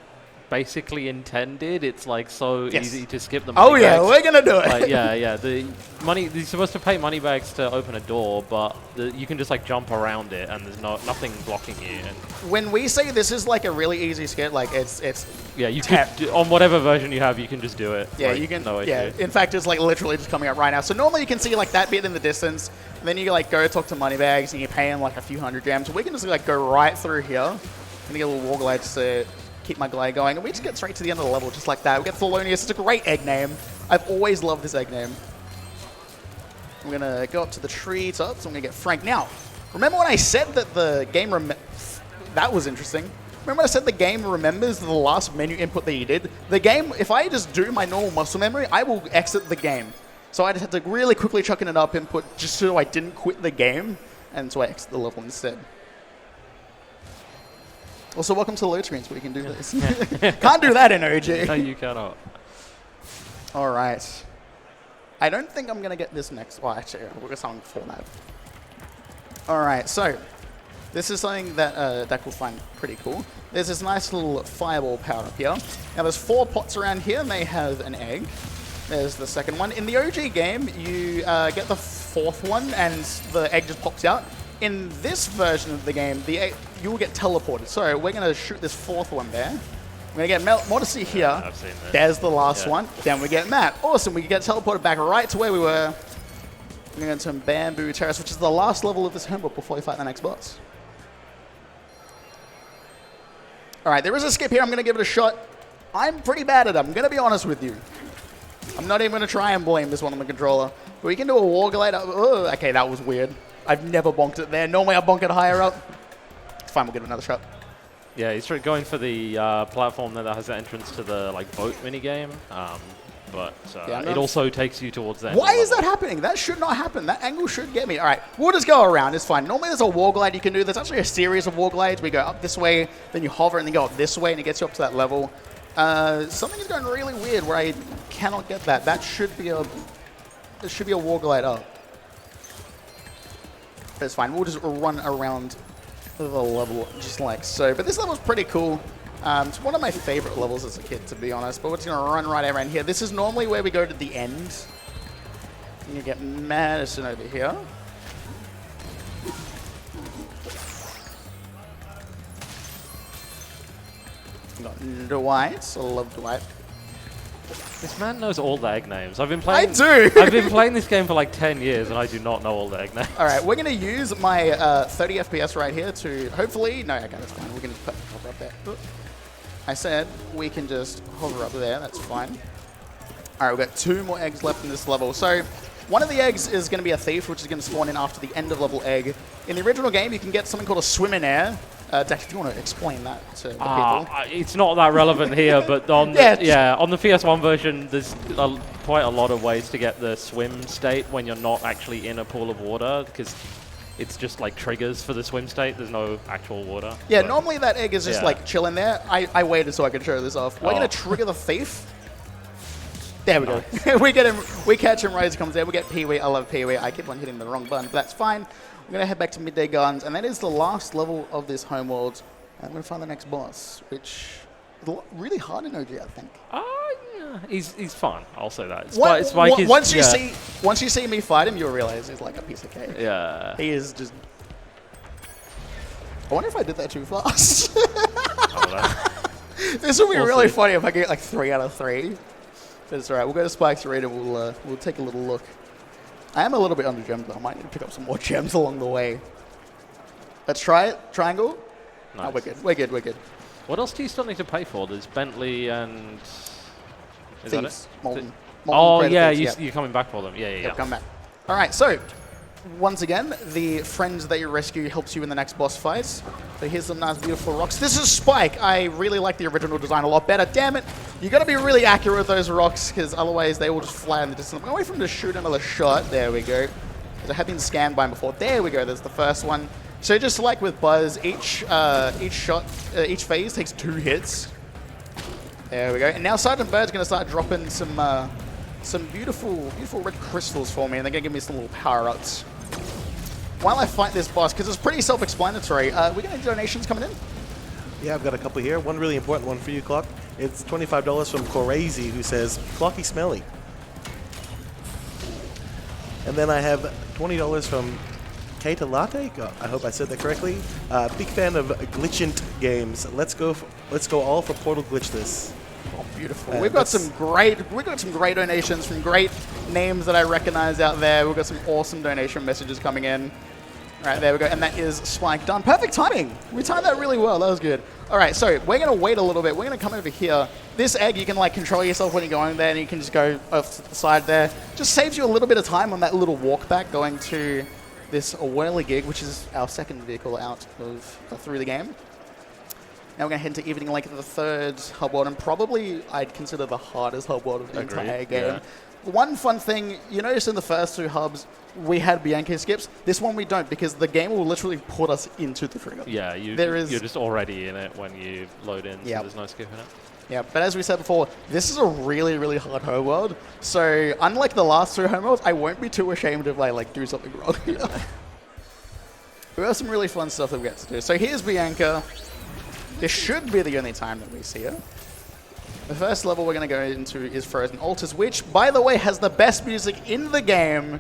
C: basically intended. It's like so
A: Yes.
C: easy to skip the
A: Oh
C: money
A: yeah,
C: bags.
A: we're gonna do it.
C: Like, yeah. The money, you're supposed to pay money bags to open a door, but you can just like jump around it, and there's nothing blocking you. And
A: When we say this is like a really easy skip, like it's
C: yeah, you
A: Tap.
C: could on whatever version you have, you can just do it.
A: yeah,
C: like,
A: you can.
C: No
A: Yeah,
C: issue.
A: in fact, it's like literally just coming up right now. So normally you can see like that bit in the distance, and then you like go talk to Moneybags, and you're paying like a few hundred gems. We can just like go right through here, and get a little wall glide to keep my glide going, and we just get straight to the end of the level just like that. We get Thelonious. It's a great egg name. I've always loved this egg name. We're gonna go up to the tree tops. I'm gonna get Frank. Now, remember when I said that the game that was interesting. Remember when I said the game remembers the last menu input that you did? The game, if I just do my normal muscle memory, I will exit the game. So I just had to really quickly chuck in an up input just so I didn't quit the game, and so I exit the level instead. Also, welcome to the load screens where you can do this. Can't do that in OG.
C: No, you cannot.
A: All right. I don't think I'm going to get this next. Well, actually, we'll get something before that. All right, so this is something that Dak will find pretty cool. There's this nice little fireball power up here. Now, there's 4 pots around here, and they have an egg. There's the second one. In the OG game, you get the 4th one, and the egg just pops out. In this version of the game, the egg, you will get teleported. So we're going to shoot this 4th one there. We're going to get Modesty here.
C: I've seen this.
A: There's the last
C: Yeah.
A: one. Then we get Matt. Awesome. We get teleported back right to where we were. We're going to some Bamboo Terrace, which is the last level of this homeworld before we fight the next boss. All right, there is a skip here. I'm going to give it a shot. I'm pretty bad at it. I'm going to be honest with you. I'm not even going to try and blame this one on the controller. But we can do a wall glide. Oh, okay, that was weird. I've never bonked it there. Normally I bonk it higher up. It's fine, we'll give it another shot.
C: Yeah, he's going for the platform that has the entrance to the like boat minigame, but
A: Yeah,
C: it also takes you towards the end.
A: Why
C: of the
A: is that
C: level.
A: happening? That should not happen. That angle should get me. All right, we'll just go around. It's fine. Normally there's a wall glide you can do. There's actually a series of wall glides. We go up this way, then you hover, and then go up this way, and it gets you up to that level. Something is going really weird where I cannot get that. That should be a... There should be a wall glide up. But it's fine. We'll just run around the level just like so. But this level's pretty cool. It's one of my favorite levels as a kid, to be honest. But we're just going to run right around here. This is normally where we go to the end. And you get Madison over here. Got Dwight. I love Dwight.
C: This man knows all the egg names. I've been playing.
A: I do!
C: I've been playing this game for like 10 years, and I do not know all the egg names.
A: All right, we're going to use my 30 FPS right here to hopefully... No, okay, that's fine. We can just hover up there. Oop. I said we can just hover up there. That's fine. All right, we've got 2 more eggs left in this level. So one of the eggs is going to be a thief, which is going to spawn in after the end of level egg. In the original game, you can get something called a swim in air. Dak, do you want to explain that to the people?
C: It's not that relevant here, but on on the PS1 version, there's quite a lot of ways to get the swim state when you're not actually in a pool of water, because it's just like triggers for the swim state. There's no actual water.
A: Yeah,
C: but
A: normally that egg is just like chilling there. I waited so I could show this off. We're going to trigger the thief. There we go. We get him. We catch him right as he comes there. We get Pee-wee. I love Pee-wee. I keep on hitting the wrong button, but that's fine. I'm going to head back to Midday Gardens, and that is the last level of this homeworld. I'm going to find the next boss, which is really hard in OG, I think.
C: yeah, he's fun. I'll say that.
A: Once you see me fight him, you'll realize he's like a piece of cake.
C: Yeah.
A: He is just... I wonder if I did that too fast. This would be really funny if I get like 3 out of 3. But it's alright, we'll go to Spike's Arena, we'll take a little look. I am a little bit under gemmed though. I might need to pick up some more gems along the way. Let's try it. Triangle.
C: Nice.
A: Oh, we're good. We're good. We're good.
C: What else do you still need to pay for? There's Bentley and... Is that
A: Thieves.
C: it?
A: Molten
C: Oh,
A: Crater
C: yeah,
A: Thieves,
C: you're coming back for them. Yeah.
A: Yep, come back. All right, so once again, the friend that you rescue helps you in the next boss fight. So here's some nice, beautiful rocks. This is Spike. I really like the original design a lot better. Damn it. You got to be really accurate with those rocks, because otherwise they will just fly in the distance. I'm going to wait for him to shoot another shot. There we go. Because I have been scanned by him before. There we go. There's the first one. So just like with Buzz, each phase takes 2 hits. There we go. And now Sergeant Bird's going to start dropping some beautiful red crystals for me, and they're going to give me some little power-ups. While I fight this boss, because it's pretty self-explanatory, we got any donations coming in?
B: Yeah, I've got a couple here. One really important one for you, Clock. It's $25 from Corazy, who says, Clocky Smelly. And then I have $20 from Kata Latte. I hope I said that correctly. Big fan of glitchant games. Let's go all for Portal Glitch this.
A: Oh, beautiful. We've got some great donations from great names that I recognize out there. We've got some awesome donation messages coming in. All right, there we go. And that is Spike done. Perfect timing. We timed that really well. That was good. All right, so we're going to wait a little bit. We're going to come over here. This egg, you can like control yourself when you're going there, and you can just go off to the side there. Just saves you a little bit of time on that little walk back going to this whirligig, which is our second vehicle out of through the game. Now we're going to head into Evening Lake, the third hub world, and probably I'd consider the hardest hub world of the entire game.
C: Yeah.
A: One fun thing, you notice in the first two hubs, we had Bianca skips. This one we don't, because the game will literally put us into the trigger.
C: Yeah, you're just already in it when you load in, so there's no skipping it.
A: Yeah, but as we said before, this is a really, really hard home world. So unlike the last two home worlds, I won't be too ashamed if I like do something wrong. We have some really fun stuff that we get to do. So here's Bianca. This should be the only time that we see her. The first level we're going to go into is Frozen Altars, which, by the way, has the best music in the game.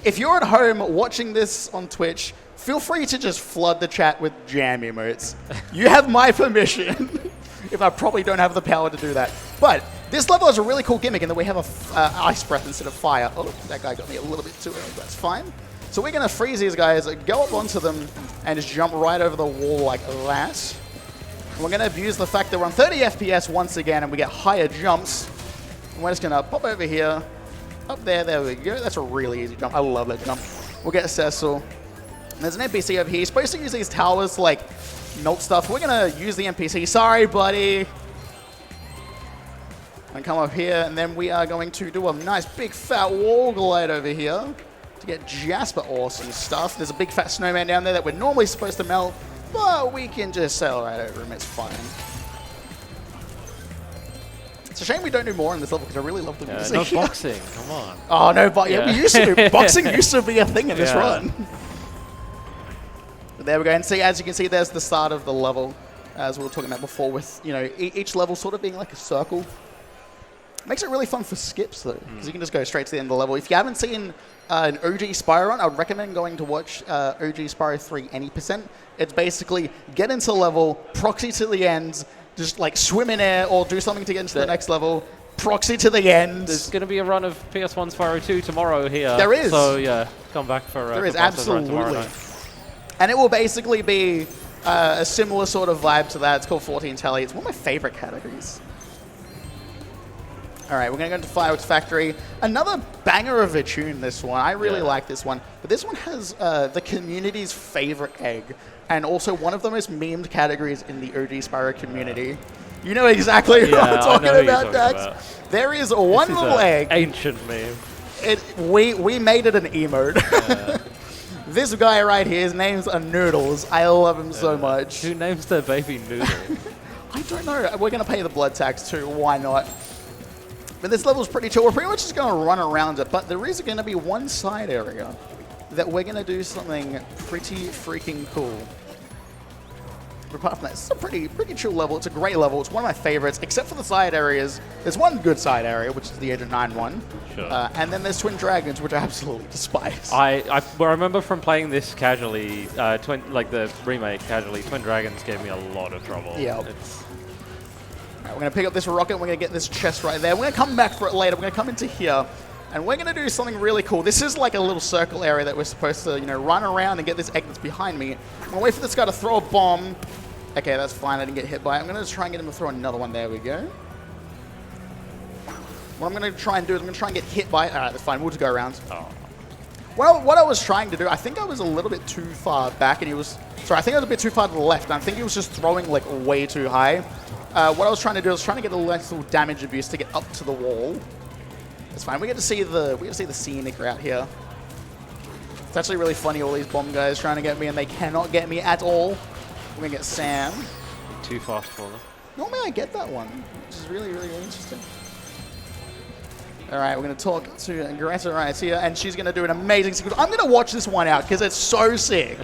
A: If you're at home watching this on Twitch, feel free to just flood the chat with jam emotes. You have my permission, if I probably don't have the power to do that. But this level has a really cool gimmick in that we have a ice breath instead of fire. Oh, that guy got me a little bit too early, but that's fine. So we're going to freeze these guys, go up onto them, and just jump right over the wall like that. We're going to abuse the fact that we're on 30 FPS once again, and we get higher jumps. And we're just going to pop over here. Up there, there we go. That's a really easy jump. I love that jump. We'll get Cecil. And there's an NPC over here. He's supposed to use these towers to, like, melt stuff. We're going to use the NPC. Sorry, buddy. And come up here, and then we are going to do a nice big fat wall glide over here to get Jasper awesome stuff. There's a big fat snowman down there that we're normally supposed to melt, but we can just sail right over him. It's fine. It's a shame we don't do more in this level because I really love the music.
C: No boxing, come on.
A: Oh, no, but yeah, we used to. Boxing used to be a thing in this run. But there we go. And see, as you can see, there's the start of the level, as we were talking about before, with, you know, each level sort of being like a circle. Makes it really fun for skips, though, because you can just go straight to the end of the level. If you haven't seen an OG Spyro run, I would recommend going to watch OG Spyro 3 any %. It's basically get into the level, proxy to the end, just like swim in air or do something to get into the next level, proxy to the end.
C: There's going to be a run of PS1 Spyro 2 tomorrow here.
A: There is.
C: So, yeah, come back for
A: there is,
C: absolutely. Run tomorrow night.
A: And it will basically be a similar sort of vibe to that. It's called 14 Tally. It's one of my favorite categories. All right, we're going to go into Fireworks Factory. Another banger of a tune, this one. I really like this one. But this one has the community's favorite egg, and also one of the most memed categories in the OG Spyro community. You know exactly what I'm talking about, Dax. There is one little egg.
C: Ancient meme.
A: We made it an emote. This guy right here, his name's Noodles. I love him so much.
C: Who names their baby Noodle?
A: I don't know. We're going to pay the blood tax too. Why not? But this level's pretty chill. We're pretty much just going to run around it. But there is going to be one side area that we're going to do something pretty freaking cool. But apart from that, it's a pretty chill level. It's a great level. It's one of my favorites, except for the side areas. There's one good side area, which is the Agent 9 one.
C: Sure.
A: And then there's Twin Dragons, which I absolutely despise.
C: I remember from playing this casually, like the remake casually, Twin Dragons gave me a lot of trouble.
A: Yeah. We're going to pick up this rocket. We're going to get this chest right there. We're going to come back for it later. We're going to come into here, and we're going to do something really cool. This is like a little circle area that we're supposed to, run around and get this egg that's behind me. I'm going to wait for this guy to throw a bomb. Okay, that's fine. I didn't get hit by it. I'm going to try and get him to throw another one. There we go. What I'm going to try and do is I'm going to try and get hit by it. All right, that's fine. We'll just go around.
C: Oh.
A: Well, what I was trying to do, I think I was a little bit too far back, and he was... Sorry, I think I was a bit too far to the left, and I think he was just throwing, like, way too high. What I was trying to do, I was trying to get a little damage abuse to get up to the wall. That's fine. We get to see the scenic route here. It's actually really funny, all these bomb guys trying to get me, and they cannot get me at all. We're going to get Sam.
C: Too fast for them.
A: Normally I get that one, which is really, really, really interesting. All right, we're going to talk to Greta right here, and she's going to do an amazing sequence. I'm going to watch this one out because it's so sick.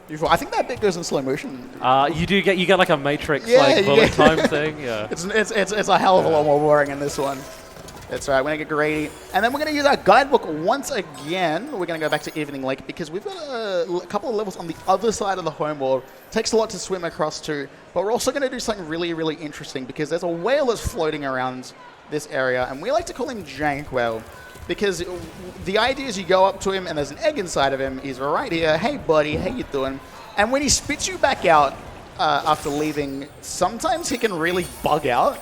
A: Beautiful. I think that bit goes in slow motion.
C: You get like a Matrix
A: Yeah,
C: like
A: you
C: bullet
A: get-
C: time thing. Yeah.
A: It's a hell of a lot more boring in this one. That's right, we're going to get greedy. And then we're going to use our guidebook once again. We're going to go back to Evening Lake because we've got a couple of levels on the other side of the homeworld. Takes a lot to swim across to, but we're also going to do something really, really interesting because there's a whale that's floating around this area, and we like to call him Jank Whale because the idea is you go up to him and there's an egg inside of him. He's right here. Hey, buddy, how you doing? And when he spits you back out after leaving, sometimes he can really bug out.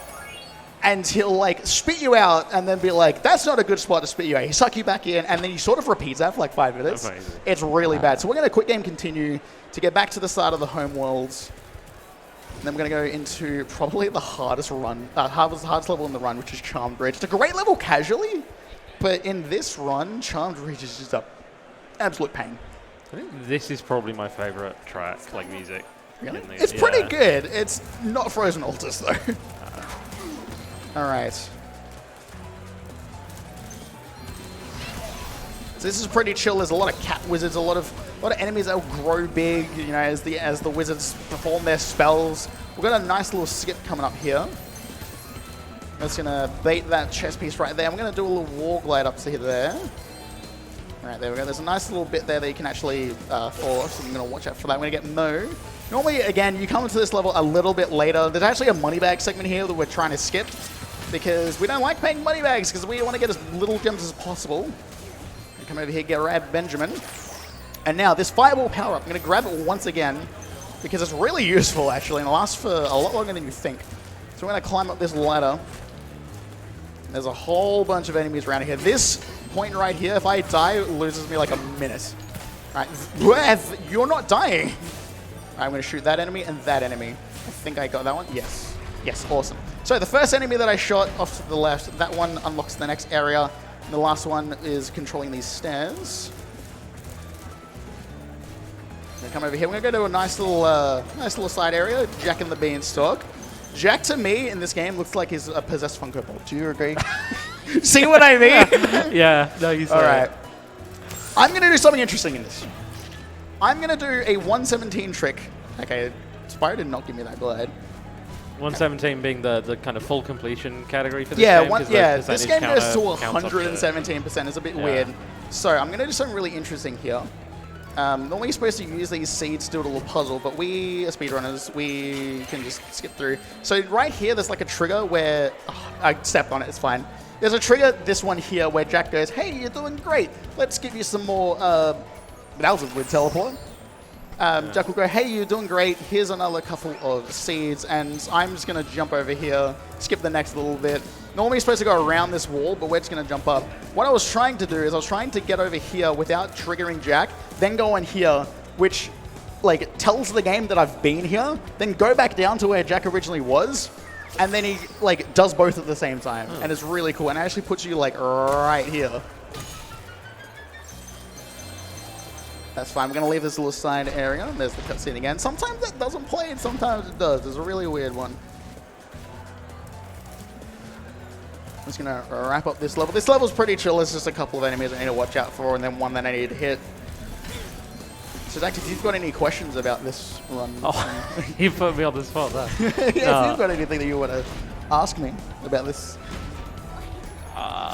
A: And he'll like spit you out and then be like, that's not a good spot to spit you out. He suck you back in and then he sort of repeats that for like 5 minutes.
C: Amazing.
A: It's really bad. So we're going to quick game continue to get back to the start of the home worlds. And then we're going to go into probably the hardest hardest level in the run, which is Charmed Ridge. It's a great level casually, but in this run, Charmed Ridge is just an absolute pain.
C: I think this is probably my favorite track, like music.
A: Really?
C: in the-
A: It's pretty
C: yeah.
A: good. It's not Frozen Altars though. All right. So this is pretty chill. There's a lot of cat wizards, a lot of enemies that will grow big, you know, as the wizards perform their spells. We've got a nice little skip coming up here. That's gonna bait that chest piece right there. I'm gonna do a little wall glide up to there. All right, there we go. There's a nice little bit there that you can actually fall off, so I'm gonna watch out for that. I'm gonna get Mo. Normally, again, you come into this level a little bit later. There's actually a money bag segment here that we're trying to skip because we don't like paying money bags because we want to get as little gems as possible. We come over here, grab Benjamin. And now this fireball power up, I'm going to grab it once again because it's really useful actually and it lasts for a lot longer than you think. So we're going to climb up this ladder. There's a whole bunch of enemies around here. This point right here, if I die, it loses me like a minute. All right, you're not dying. I'm going to shoot that enemy and that enemy. I think I got that one. Yes. Yes, awesome. So the first enemy that I shot off to the left, that one unlocks the next area. And the last one is controlling these stairs. I'm going to come over here. We're going to go to a nice little side area. Jack and the Beanstalk. Jack, to me, in this game, looks like he's a possessed Funko Pop. Do you agree? See what I mean?
C: Yeah, no, you said
A: All right. I'm going to do something interesting in this. I'm going to do a 117 trick. Okay, Spyro did not give me that glide.
C: 117 being the kind of full completion category for this
A: Yeah,
C: game. 'cause the
A: this
C: percentage
A: game goes to
C: counter counts up to-
A: 117%. It's a bit weird. So I'm going to do something really interesting here. Normally you're supposed to use these seeds to do a little puzzle, but we, as speedrunners, we can just skip through. So right here, there's like a trigger where... Oh, I stepped on it, it's fine. There's a trigger, this one here, where Jack goes, hey, you're doing great. Let's give you some more... that was a weird teleport. Jack will go, hey, you're doing great. Here's another couple of seeds, and I'm just going to jump over here, skip the next little bit. Normally you're supposed to go around this wall, but we're just going to jump up. What I was trying to do is I was trying to get over here without triggering Jack, then go in here, which like tells the game that I've been here, then go back down to where Jack originally was, and then he like does both at the same time, and it's really cool, and it actually puts you like right here. That's fine. We're going to leave this little side area. There's the cutscene again. Sometimes that doesn't play, and sometimes it does. It's a really weird one. I'm just going to wrap up this level. This level's pretty chill. There's just a couple of enemies I need to watch out for, and then one that I need to hit. So, Zach, if you've got any questions about this run...
C: Oh, you put me on the spot there.
A: yeah, if you've got anything that you want to ask me about this...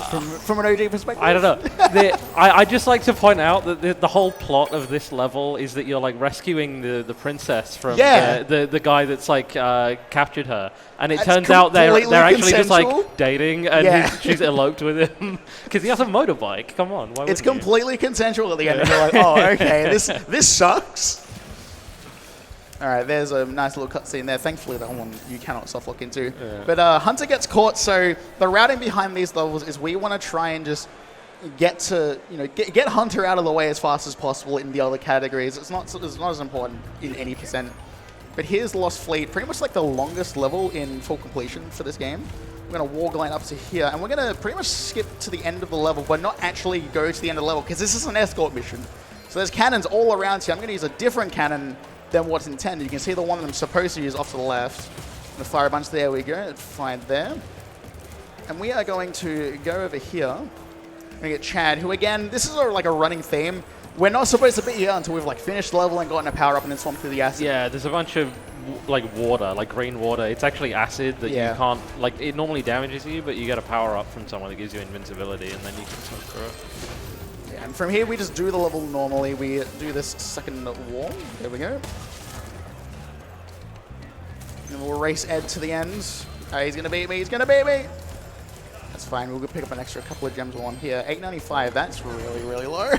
A: From an OG perspective?
C: I don't know. I just like to point out that the whole plot of this level is that you're like rescuing the princess from the guy that's like captured her, and it
A: That's
C: turns out they're actually just
A: consensual.
C: like dating, and
A: Yeah.
C: she's eloped with him because he has a motorbike. Come on, why
A: It's
C: wouldn't you?
A: completely consensual at the end. And you're like, oh, okay, this sucks. All right, there's a nice little cutscene there. Thankfully, that one you cannot soft lock into. Yeah. But Hunter gets caught, so the routing behind these levels is we want to try and just get to, get Hunter out of the way as fast as possible in the other categories. It's not as important in any percent. But here's Lost Fleet, pretty much like the longest level in full completion for this game. We're going to war glide up to here, and we're going to pretty much skip to the end of the level, but not actually go to the end of the level, because this is an escort mission. So there's cannons all around here. I'm going to use a different cannon than what's intended. You can see the one that I'm supposed to use off to the left. I'm going to fire a bunch. There we go. Fine there. And we are going to go over here. We're going to get Chad, who again, this is like a running theme. We're not supposed to be here until we've like finished the level and gotten a power up and then swum through the acid.
C: Yeah, there's a bunch of like water, like green water. It's actually acid that you can't, like it normally damages you, but you get a power up from someone that gives you invincibility and then you can swim through it.
A: Yeah, and from here we just do the level normally. We do this second wall. There we go. And we'll race Ed to the end. He's going to beat me. He's going to beat me. That's fine. We'll go pick up an extra couple of gems while I'm here. 895. That's really, really low.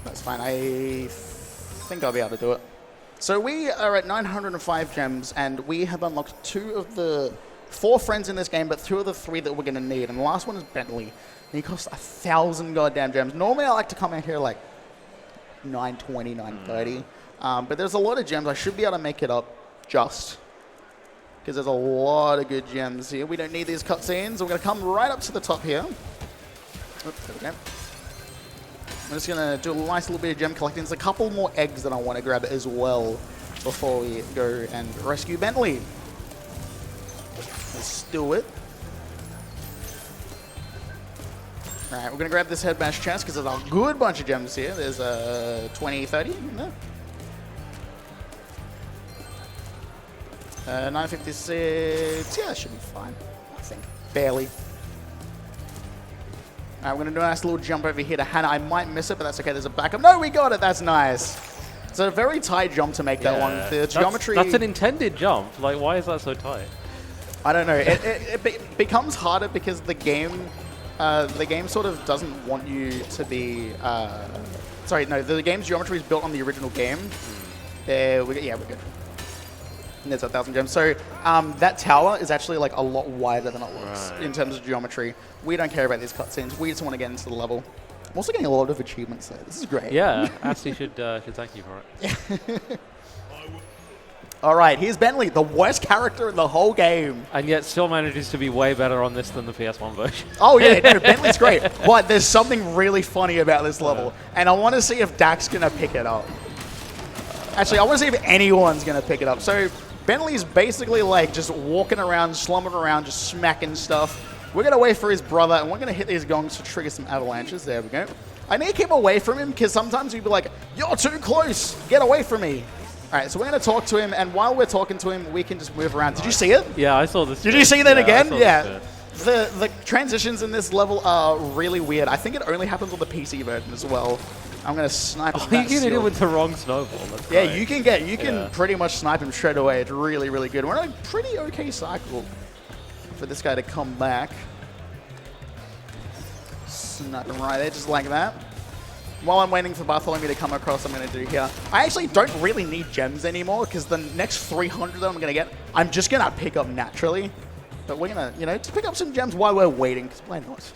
A: That's fine. I think I'll be able to do it. So we are at 905 gems, and we have unlocked 2 of the 4 friends in this game, but 2 of the 3 that we're going to need. And the last one is Bentley. And he costs 1,000 goddamn gems. Normally I like to come in here like 920, 930. But there's a lot of gems. I should be able to make it up just because there's a lot of good gems here. We don't need these cutscenes. We're going to come right up to the top here. Oops, there we go. I'm just going to do a nice little bit of gem collecting. There's a couple more eggs that I want to grab as well before we go and rescue Bentley. Let's do it. Alright, we're going to grab this head bash chest because there's a good bunch of gems here. There's 20, 30 in there. 956. Yeah, that should be fine. I think. Barely. Alright, we're going to do a nice little jump over here to Hannah. I might miss it, but that's okay. There's a backup. No, we got it. That's nice. It's a very tight jump to make that one. The geometry...
C: That's an intended jump. Like, why is that so tight?
A: I don't know. It becomes harder because the game sort of doesn't want you to be... sorry, no. The game's geometry is built on the original game. Yeah, we're good. And there's 1,000 gems. So that tower is actually like a lot wider than it looks in terms of geometry. We don't care about these cutscenes. We just want to get into the level. I'm also getting a lot of achievements there. This is great.
C: Yeah, Ashley should thank you for it.
A: All right, here's Bentley, the worst character in the whole game.
C: And yet still manages to be way better on this than the PS1 version.
A: Oh, yeah, no, Bentley's great. But there's something really funny about this level. And I want to see if Dak's going to pick it up. Actually, I want to see if anyone's going to pick it up. So Bentley's basically like just walking around, slumming around, just smacking stuff. We're going to wait for his brother, and we're going to hit these gongs to trigger some avalanches. There we go. I need to keep away from him because sometimes he'd be like, "You're too close. Get away from me." All right, so we're going to talk to him, and while we're talking to him, we can just move around. Did you see it?
C: Yeah, I saw this.
A: Did you see that again? Yeah.
C: The
A: The transitions in this level are really weird. I think it only happens on the PC version as well. I'm going to snipe him.
C: Oh, you can hit it with the wrong snowball. That's
A: yeah,
C: great.
A: you can pretty much snipe him straight away. It's really, really good. We're on a pretty okay cycle for this guy to come back. Snipe him right there, just like that. While I'm waiting for Bartholomew to come across, I'm going to do here. I actually don't really need gems anymore because the next 300 that I'm going to get, I'm just going to pick up naturally. But we're going to, just pick up some gems while we're waiting, because why not?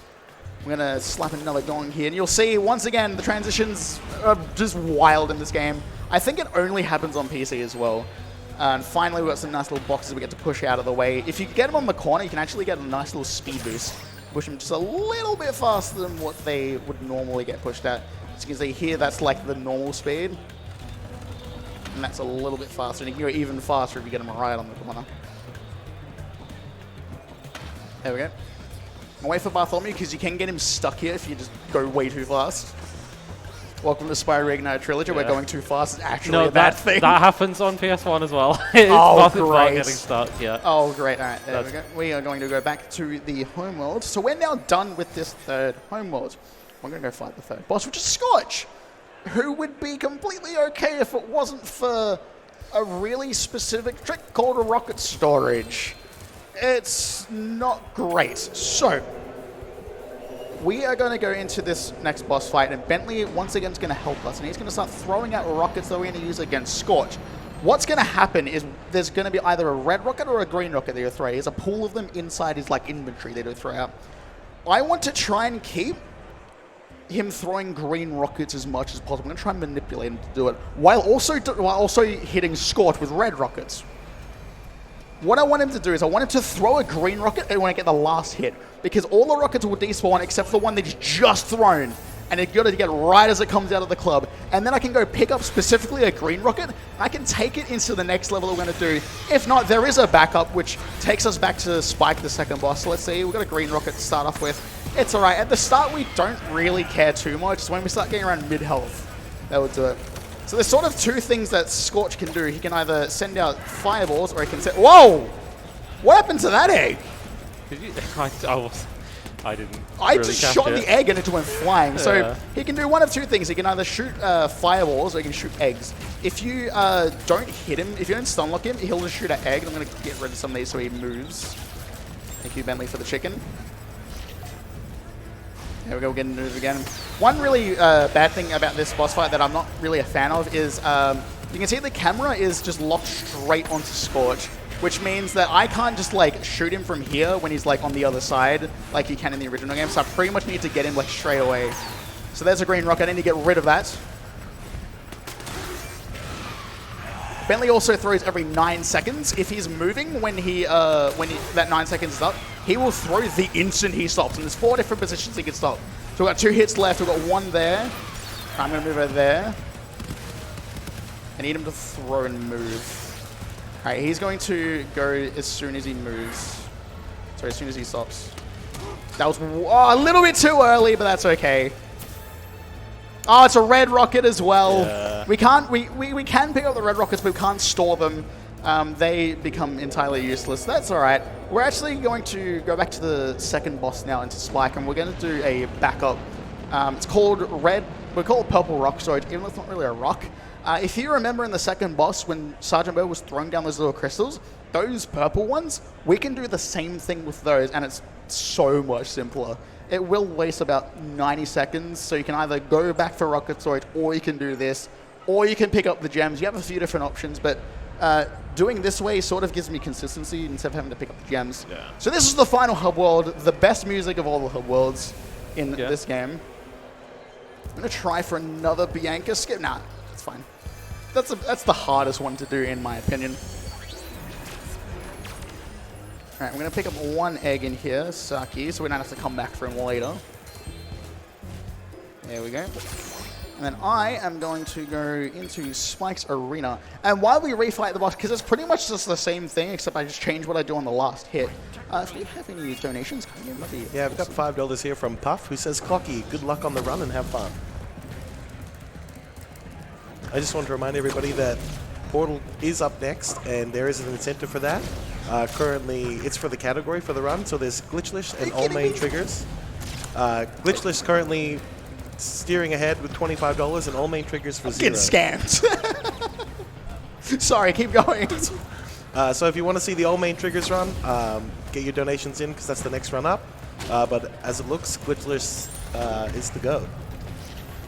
A: We're going to slap another gong here, and you'll see, once again, the transitions are just wild in this game. I think it only happens on PC as well. And finally, we've got some nice little boxes we get to push out of the way. If you get them on the corner, you can actually get a nice little speed boost. Push them just a little bit faster than what they would normally get pushed at. As you can see here, that's like the normal speed. And that's a little bit faster. And you can go even faster if you get them right on the corner. There we go. I'll wait for Bartholomew because you can get him stuck here if you just go way too fast. Welcome to Spyro Reignited Trilogy. We're going too fast. It's actually a bad thing.
C: That happens on PS1 as well. It's
A: great.
C: Getting stuck, yeah.
A: Oh, great. All right, there we go. We are going to go back to the homeworld. So we're now done with this third homeworld. We're going to go fight the third boss, which is Scotch, who would be completely okay if it wasn't for a really specific trick called a rocket storage. It's not great. So we are going to go into this next boss fight, and Bentley once again is going to help us, and he's going to start throwing out rockets that we're going to use against Scorch. What's going to happen is there's going to be either a red rocket or a green rocket that you throw. There's a pool of them inside his inventory that he'll throw out. I want to try and keep him throwing green rockets as much as possible. I'm going to try and manipulate him to do it while also hitting Scorch with red rockets. What I want him to do is I want him to throw a green rocket when I get the last hit, because all the rockets will despawn except for the one that he's just thrown, and it's got to get right as it comes out of the club. And then I can go pick up specifically a green rocket, and I can take it into the next level we're going to do. If not, there is a backup, which takes us back to Spike, the second boss. So let's see, we've got a green rocket to start off with. It's alright. At the start, we don't really care too much. It's when we start getting around mid-health that will do it. So there's sort of two things that Scorch can do. He can either send out fireballs or he can send... Whoa! What happened to that egg?
C: Did you? I didn't.
A: I
C: really
A: just
C: catch
A: shot
C: it.
A: the egg and it went flying.
C: Yeah.
A: So he can do one of two things. He can either shoot fireballs or he can shoot eggs. If you don't hit him, if you don't stun lock him, he'll just shoot an egg. I'm going to get rid of some of these so he moves. Thank you, Bentley, for the chicken. There we go, we're getting to move again. One really bad thing about this boss fight that I'm not really a fan of is you can see the camera is just locked straight onto Scorch, which means that I can't just like shoot him from here when he's like on the other side like you can in the original game. So I pretty much need to get him like straight away. So there's a green rock. I need to get rid of that. Bentley also throws every 9 seconds. If he's moving when that 9 seconds is up, he will throw the instant he stops. And there's 4 different positions he can stop. So we've got 2 hits left. We've got 1 there. I'm going to move over there. I need him to throw and move. All right, he's going to go as soon as he moves. Sorry, as soon as he stops. That was a little bit too early, but that's okay. Oh, it's a red rocket as well.
B: Yeah.
A: We can pick up the red rockets, but we can't store them. They become entirely useless. That's all right. We're actually going to go back to the second boss now into Spike, and we're going to do a backup. It's called Red. We call it Purple Rock Storage, even though it's not really a rock. If you remember in the second boss, when Sergeant Bird was throwing down those little crystals, those purple ones, we can do the same thing with those, and it's so much simpler. It will waste about 90 seconds, so you can either go back for rocket storage, or you can do this, or you can pick up the gems. You have a few different options, but doing this way sort of gives me consistency instead of having to pick up the gems.
C: Yeah.
A: So this is the final hub world, the best music of all the hub worlds in this game. I'm going to try for another Bianca skip. Nah, it's fine. That's the hardest one to do, in my opinion. All right, we're going to pick up 1 egg in here, Saki, so we don't have to come back for him later. There we go. And then I am going to go into Spike's Arena. And while we refight the boss, because it's pretty much just the same thing, except I just change what I do on the last hit. If you have any donations coming in, that'd be
B: Yeah, I've got
A: awesome.
B: $5 here from Puff, who says, Clocky, good luck on the run and have fun. I just want to remind everybody that Portal is up next, and there is an incentive for that. Currently, it's for the category for the run, so there's Glitchless and all main triggers. Glitchless currently steering ahead with $25 and all main triggers for 0.
A: Getting scammed. Sorry, keep going.
B: So if you want to see the all main triggers run, get your donations in because that's the next run up. But as it looks, Glitchless is the go.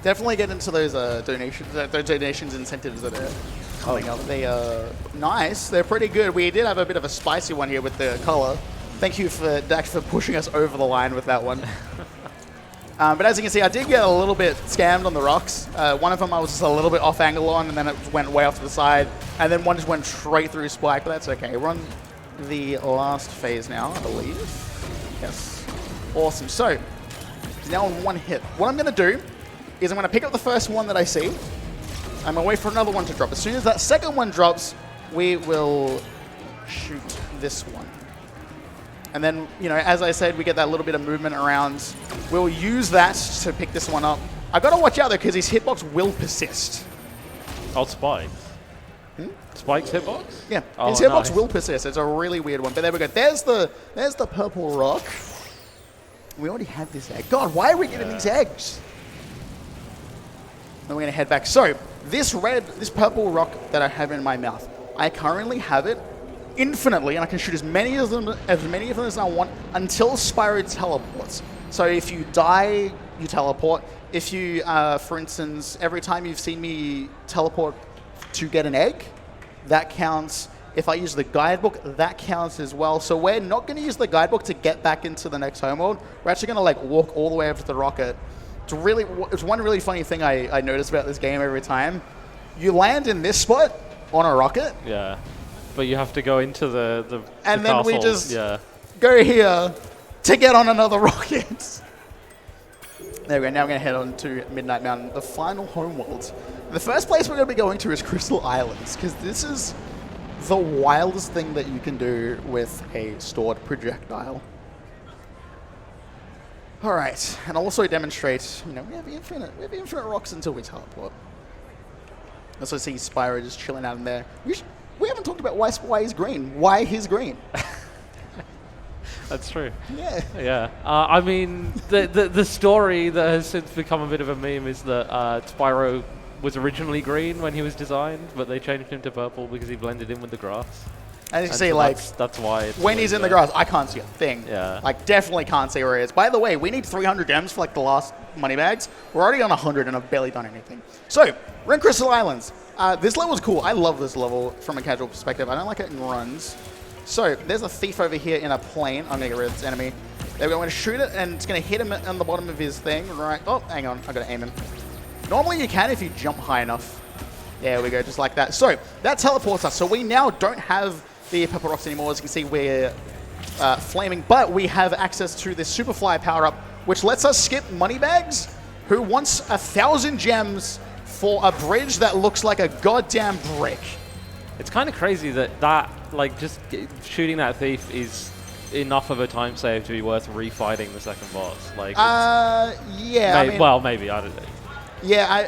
A: Definitely get into those donations incentives that are coming up. They are nice. They're pretty good. We did have a bit of a spicy one here with the color. Thank you for Dax for pushing us over the line with that one. But as you can see, I did get a little bit scammed on the rocks. One of them I was just a little bit off angle on, and then it went way off to the side. And then one just went straight through Spike, but that's okay. We're on the last phase now, I believe. Yes. Awesome. So, he's now on 1 hit. What I'm going to do is I'm going to pick up the first one that I see. I'm going to wait for another one to drop. As soon as that second one drops, we will shoot this one. And then, you know, as I said, we get that little bit of movement around. We'll use that to pick this one up. I've got to watch out, though, because his hitbox will persist.
C: Oh, Spike. Spike's hitbox?
A: Yeah,
C: Oh,
A: his hitbox
C: nice.
A: will persist. It's a really weird one. But there we go. There's the purple rock. We already have this egg. God, why are we getting these eggs? Then we're going to head back. So, this purple rock that I have in my mouth, I currently have it infinitely, and I can shoot as many of them as I want until Spyro teleports. So if you die, you teleport. If you, for instance, every time you've seen me teleport to get an egg, that counts. If I use the guidebook, that counts as well. So we're not going to use the guidebook to get back into the next home world. We're actually going to like walk all the way up to the rocket. It's one really funny thing I notice about this game every time. You land in this spot on a rocket.
C: Yeah. But you have to go into the
A: And then we
C: castle.
A: just
C: Yeah.
A: go here to get on another rocket. There we go. Now we're going to head on to Midnight Mountain, the final homeworld. The first place we're going to be going to is Crystal Islands, because this is the wildest thing that you can do with a stored projectile. All right, and I'll also demonstrate, we have infinite rocks until we teleport. Also see Spyro just chilling out in there. We haven't talked about why he's green. Why he's green?
C: That's true.
A: Yeah.
C: Yeah. I mean, the story that has since become a bit of a meme is that Spyro was originally green when he was designed, but they changed him to purple because he blended in with the grass.
A: And you can
C: And
A: see,
C: so
A: like,
C: that's why it's
A: when he's in the
C: there.
A: grass, I can't see a thing.
C: Yeah.
A: Like, definitely can't see where he is. By the way, we need 300 gems for, like, the last money bags. We're already on 100, and I've barely done anything. So, we're in Crystal Islands. This level's cool. I love this level from a casual perspective. I don't like it in runs. So, there's a thief over here in a plane. I'm going to get rid of this enemy. There we go. I'm going to shoot it, and it's going to hit him on the bottom of his thing. Right. Oh, hang on. I've got to aim him. Normally, you can if you jump high enough. There we go, just like that. So, that teleports us. So, we now don't have the purple rocks anymore. As you can see, we're flaming, but we have access to this Superfly power-up, which lets us skip Moneybags, who wants 1,000 gems for a bridge that looks like a goddamn brick.
C: It's kind of crazy that like, just shooting that thief is enough of a time save to be worth refighting the second boss. Like,
A: Yeah. I mean,
C: well, maybe, I don't know.
A: yeah,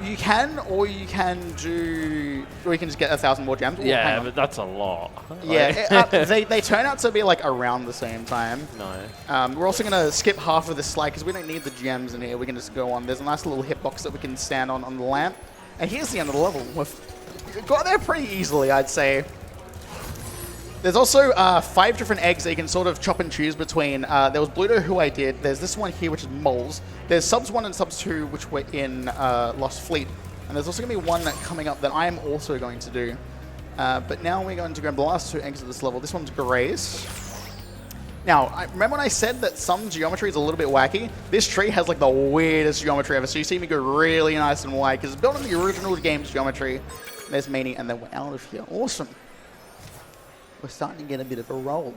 A: you can, or you can just get 1,000 more gems. Ooh, hang
C: Yeah,
A: on.
C: but that's a lot.
A: Yeah, they turn out to be like around the same time.
C: No.
A: We're also going to skip half of this slide because we don't need the gems in here. We can just go on. There's a nice little hitbox that we can stand on the lamp. And here's the end of the level. We've got there pretty easily, I'd say. There's also 5 different eggs that you can sort of chop and choose between. There was Bluto, who I did. There's this one here, which is moles. There's subs 1 and subs 2, which were in Lost Fleet. And there's also going to be one coming up that I'm also going to do. But now we're going to grab the last 2 eggs of this level. This one's Grace. Now, remember when I said that some geometry is a little bit wacky? This tree has like the weirdest geometry ever. So you see me go really nice and wide because it's built on the original game's geometry. There's Meanie, and then we're out of here. Awesome. We're starting to get a bit of a roll.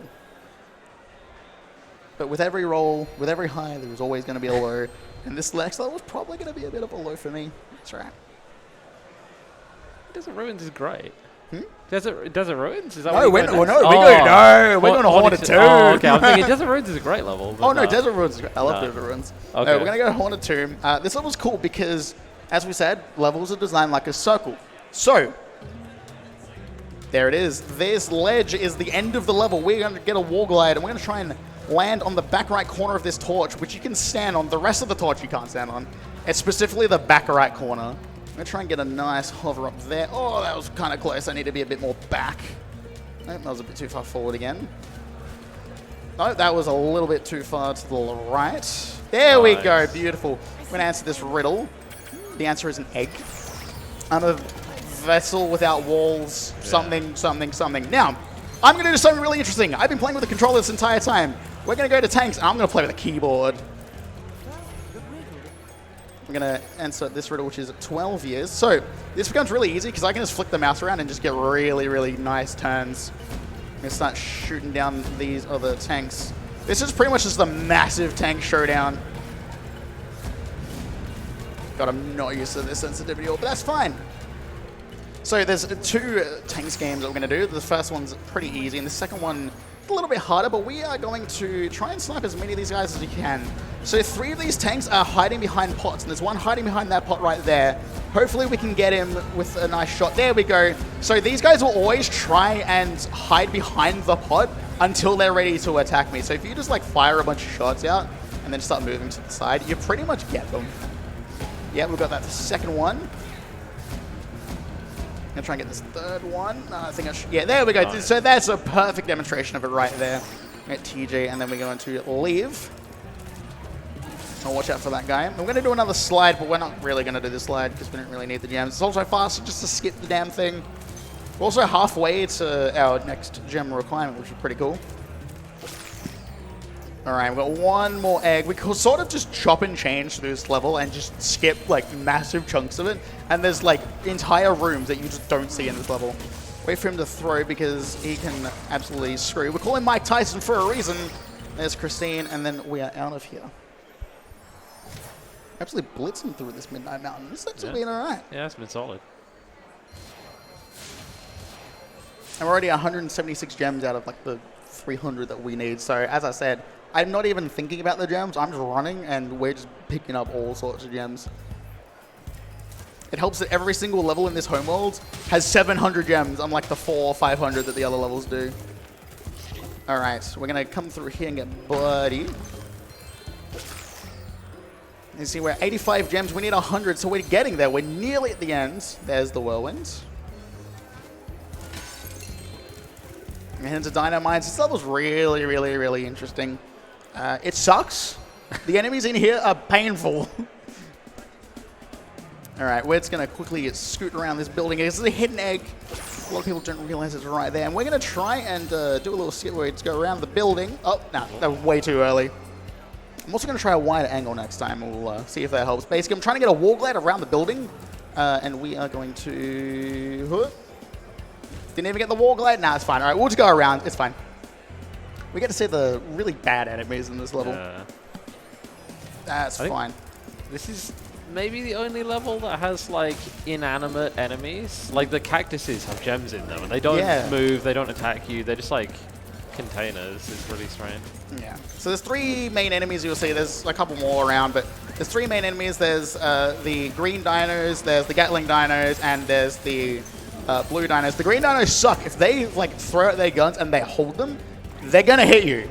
A: But with every roll, with every high, there's always going to be a low. And this next level is probably going to be a bit of a low for me. That's right.
C: Desert Ruins is great. Desert Ruins? Is that
A: No,
C: what
A: we're
C: you're going
A: going to Haunted 2.
C: Oh, okay. I'm thinking Desert Ruins is a great level.
A: Oh, no, Desert Ruins is great. I love Desert Ruins.
C: Okay.
A: We're going to go Haunted Tomb. This level's cool because, as we said, levels are designed like a circle. So, there it is. This ledge is the end of the level. We're going to get a wall glide, and we're going to try and land on the back right corner of this torch, which you can stand on. The rest of the torch you can't stand on. It's specifically the back right corner. I'm going to try and get a nice hover up there. Oh, that was kind of close. I need to be a bit more back. Oh, that was a bit too far forward again. No, that was a little bit too far to the right. There we go. Beautiful. We're going to answer this riddle. The answer is an egg. I'm a vessel without walls, something, something, something. Now, I'm going to do something really interesting. I've been playing with the controller this entire time. We're going to go to tanks, and I'm going to play with a keyboard. I'm going to answer this riddle, which is 12 years. So, this becomes really easy, because I can just flick the mouse around and just get really, really nice turns. I'm going to start shooting down these other tanks. This is pretty much just a massive tank showdown. God, I'm not used to this sensitivity at all, but that's fine. So there's 2 tanks games that we're going to do. The first one's pretty easy, and the second one a little bit harder, but we are going to try and snipe as many of these guys as we can. So 3 of these tanks are hiding behind pots, and there's one hiding behind that pot right there. Hopefully we can get him with a nice shot. There we go. So these guys will always try and hide behind the pot until they're ready to attack me. So if you just like fire a bunch of shots out and then start moving to the side, you pretty much get them. Yeah, we've got that second one. I'm going to try and get this third one. I think I should. Yeah, there we go. Nice. So that's a perfect demonstration of it right there. We get TJ, and then we're going to leave. So watch out for that guy. We're going to do another slide, but we're not really going to do the slide because we don't really need the gems. It's also faster just to skip the damn thing. We're also halfway to our next gem requirement, which is pretty cool. All right, we've got one more egg. We could sort of just chop and change through this level and just skip like massive chunks of it. And there's like entire rooms that you just don't see in this level. Wait for him to throw because he can absolutely screw. We call him Mike Tyson for a reason. There's Christine, and then we are out of here. Absolutely blitzing through this Midnight Mountain. This actually been all right.
C: Yeah, it's been solid.
A: And we're already 176 gems out of like the 300 that we need. So as I said, I'm not even thinking about the gems. I'm just running, and we're just picking up all sorts of gems. It helps that every single level in this homeworld has 700 gems, unlike the 400 or 500 that the other levels do. All right, we're going to come through here and get Buddy. You see, we're 85 gems. We need 100, so we're getting there. We're nearly at the end. There's the whirlwind. And into Dynamite. This level's really, really, really interesting. It sucks. The enemies in here are painful. All right, we're just going to quickly scoot around this building. It's a hidden egg. A lot of people don't realize it's right there. And we're going to try and do a little skip where we just go around the building. Oh, no, that was way too early. I'm also going to try a wider angle next time. We'll see if that helps. Basically, I'm trying to get a wall glide around the building. And we are going to... Didn't even get the wall glide? Nah, it's fine. All right, we'll just go around. It's fine. We get to see the really bad enemies in this level. That's fine.
C: This is maybe the only level that has, like, inanimate enemies. Like, the cactuses have gems in them, and they don't move, they don't attack you. They're just, like, containers. It's really strange.
A: Yeah. So there's 3 main enemies you'll see. There's a couple more around, but there's 3 main enemies. There's the green dinos, there's the Gatling dinos, and there's the blue dinos. The green dinos suck. If they, like, throw out their guns and they hold them, they're going to hit you.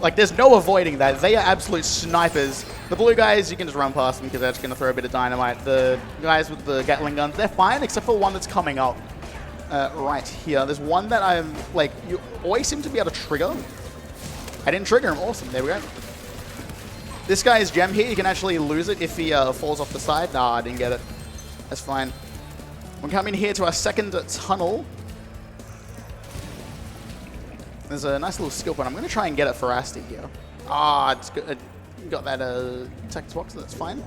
A: Like, there's no avoiding that. They are absolute snipers. The blue guys, you can just run past them because they're just going to throw a bit of dynamite. The guys with the Gatling guns, they're fine, except for one that's coming up right here. There's one that I'm, like, you always seem to be able to trigger. I didn't trigger him. Awesome. There we go. This guy's gem here, you can actually lose it if he falls off the side. Nah, I didn't get it. That's fine. We're coming here to our second tunnel. There's a nice little skill point. I'm going to try and get it for Asti here. Ah, it's good. Got that text box, that's fine.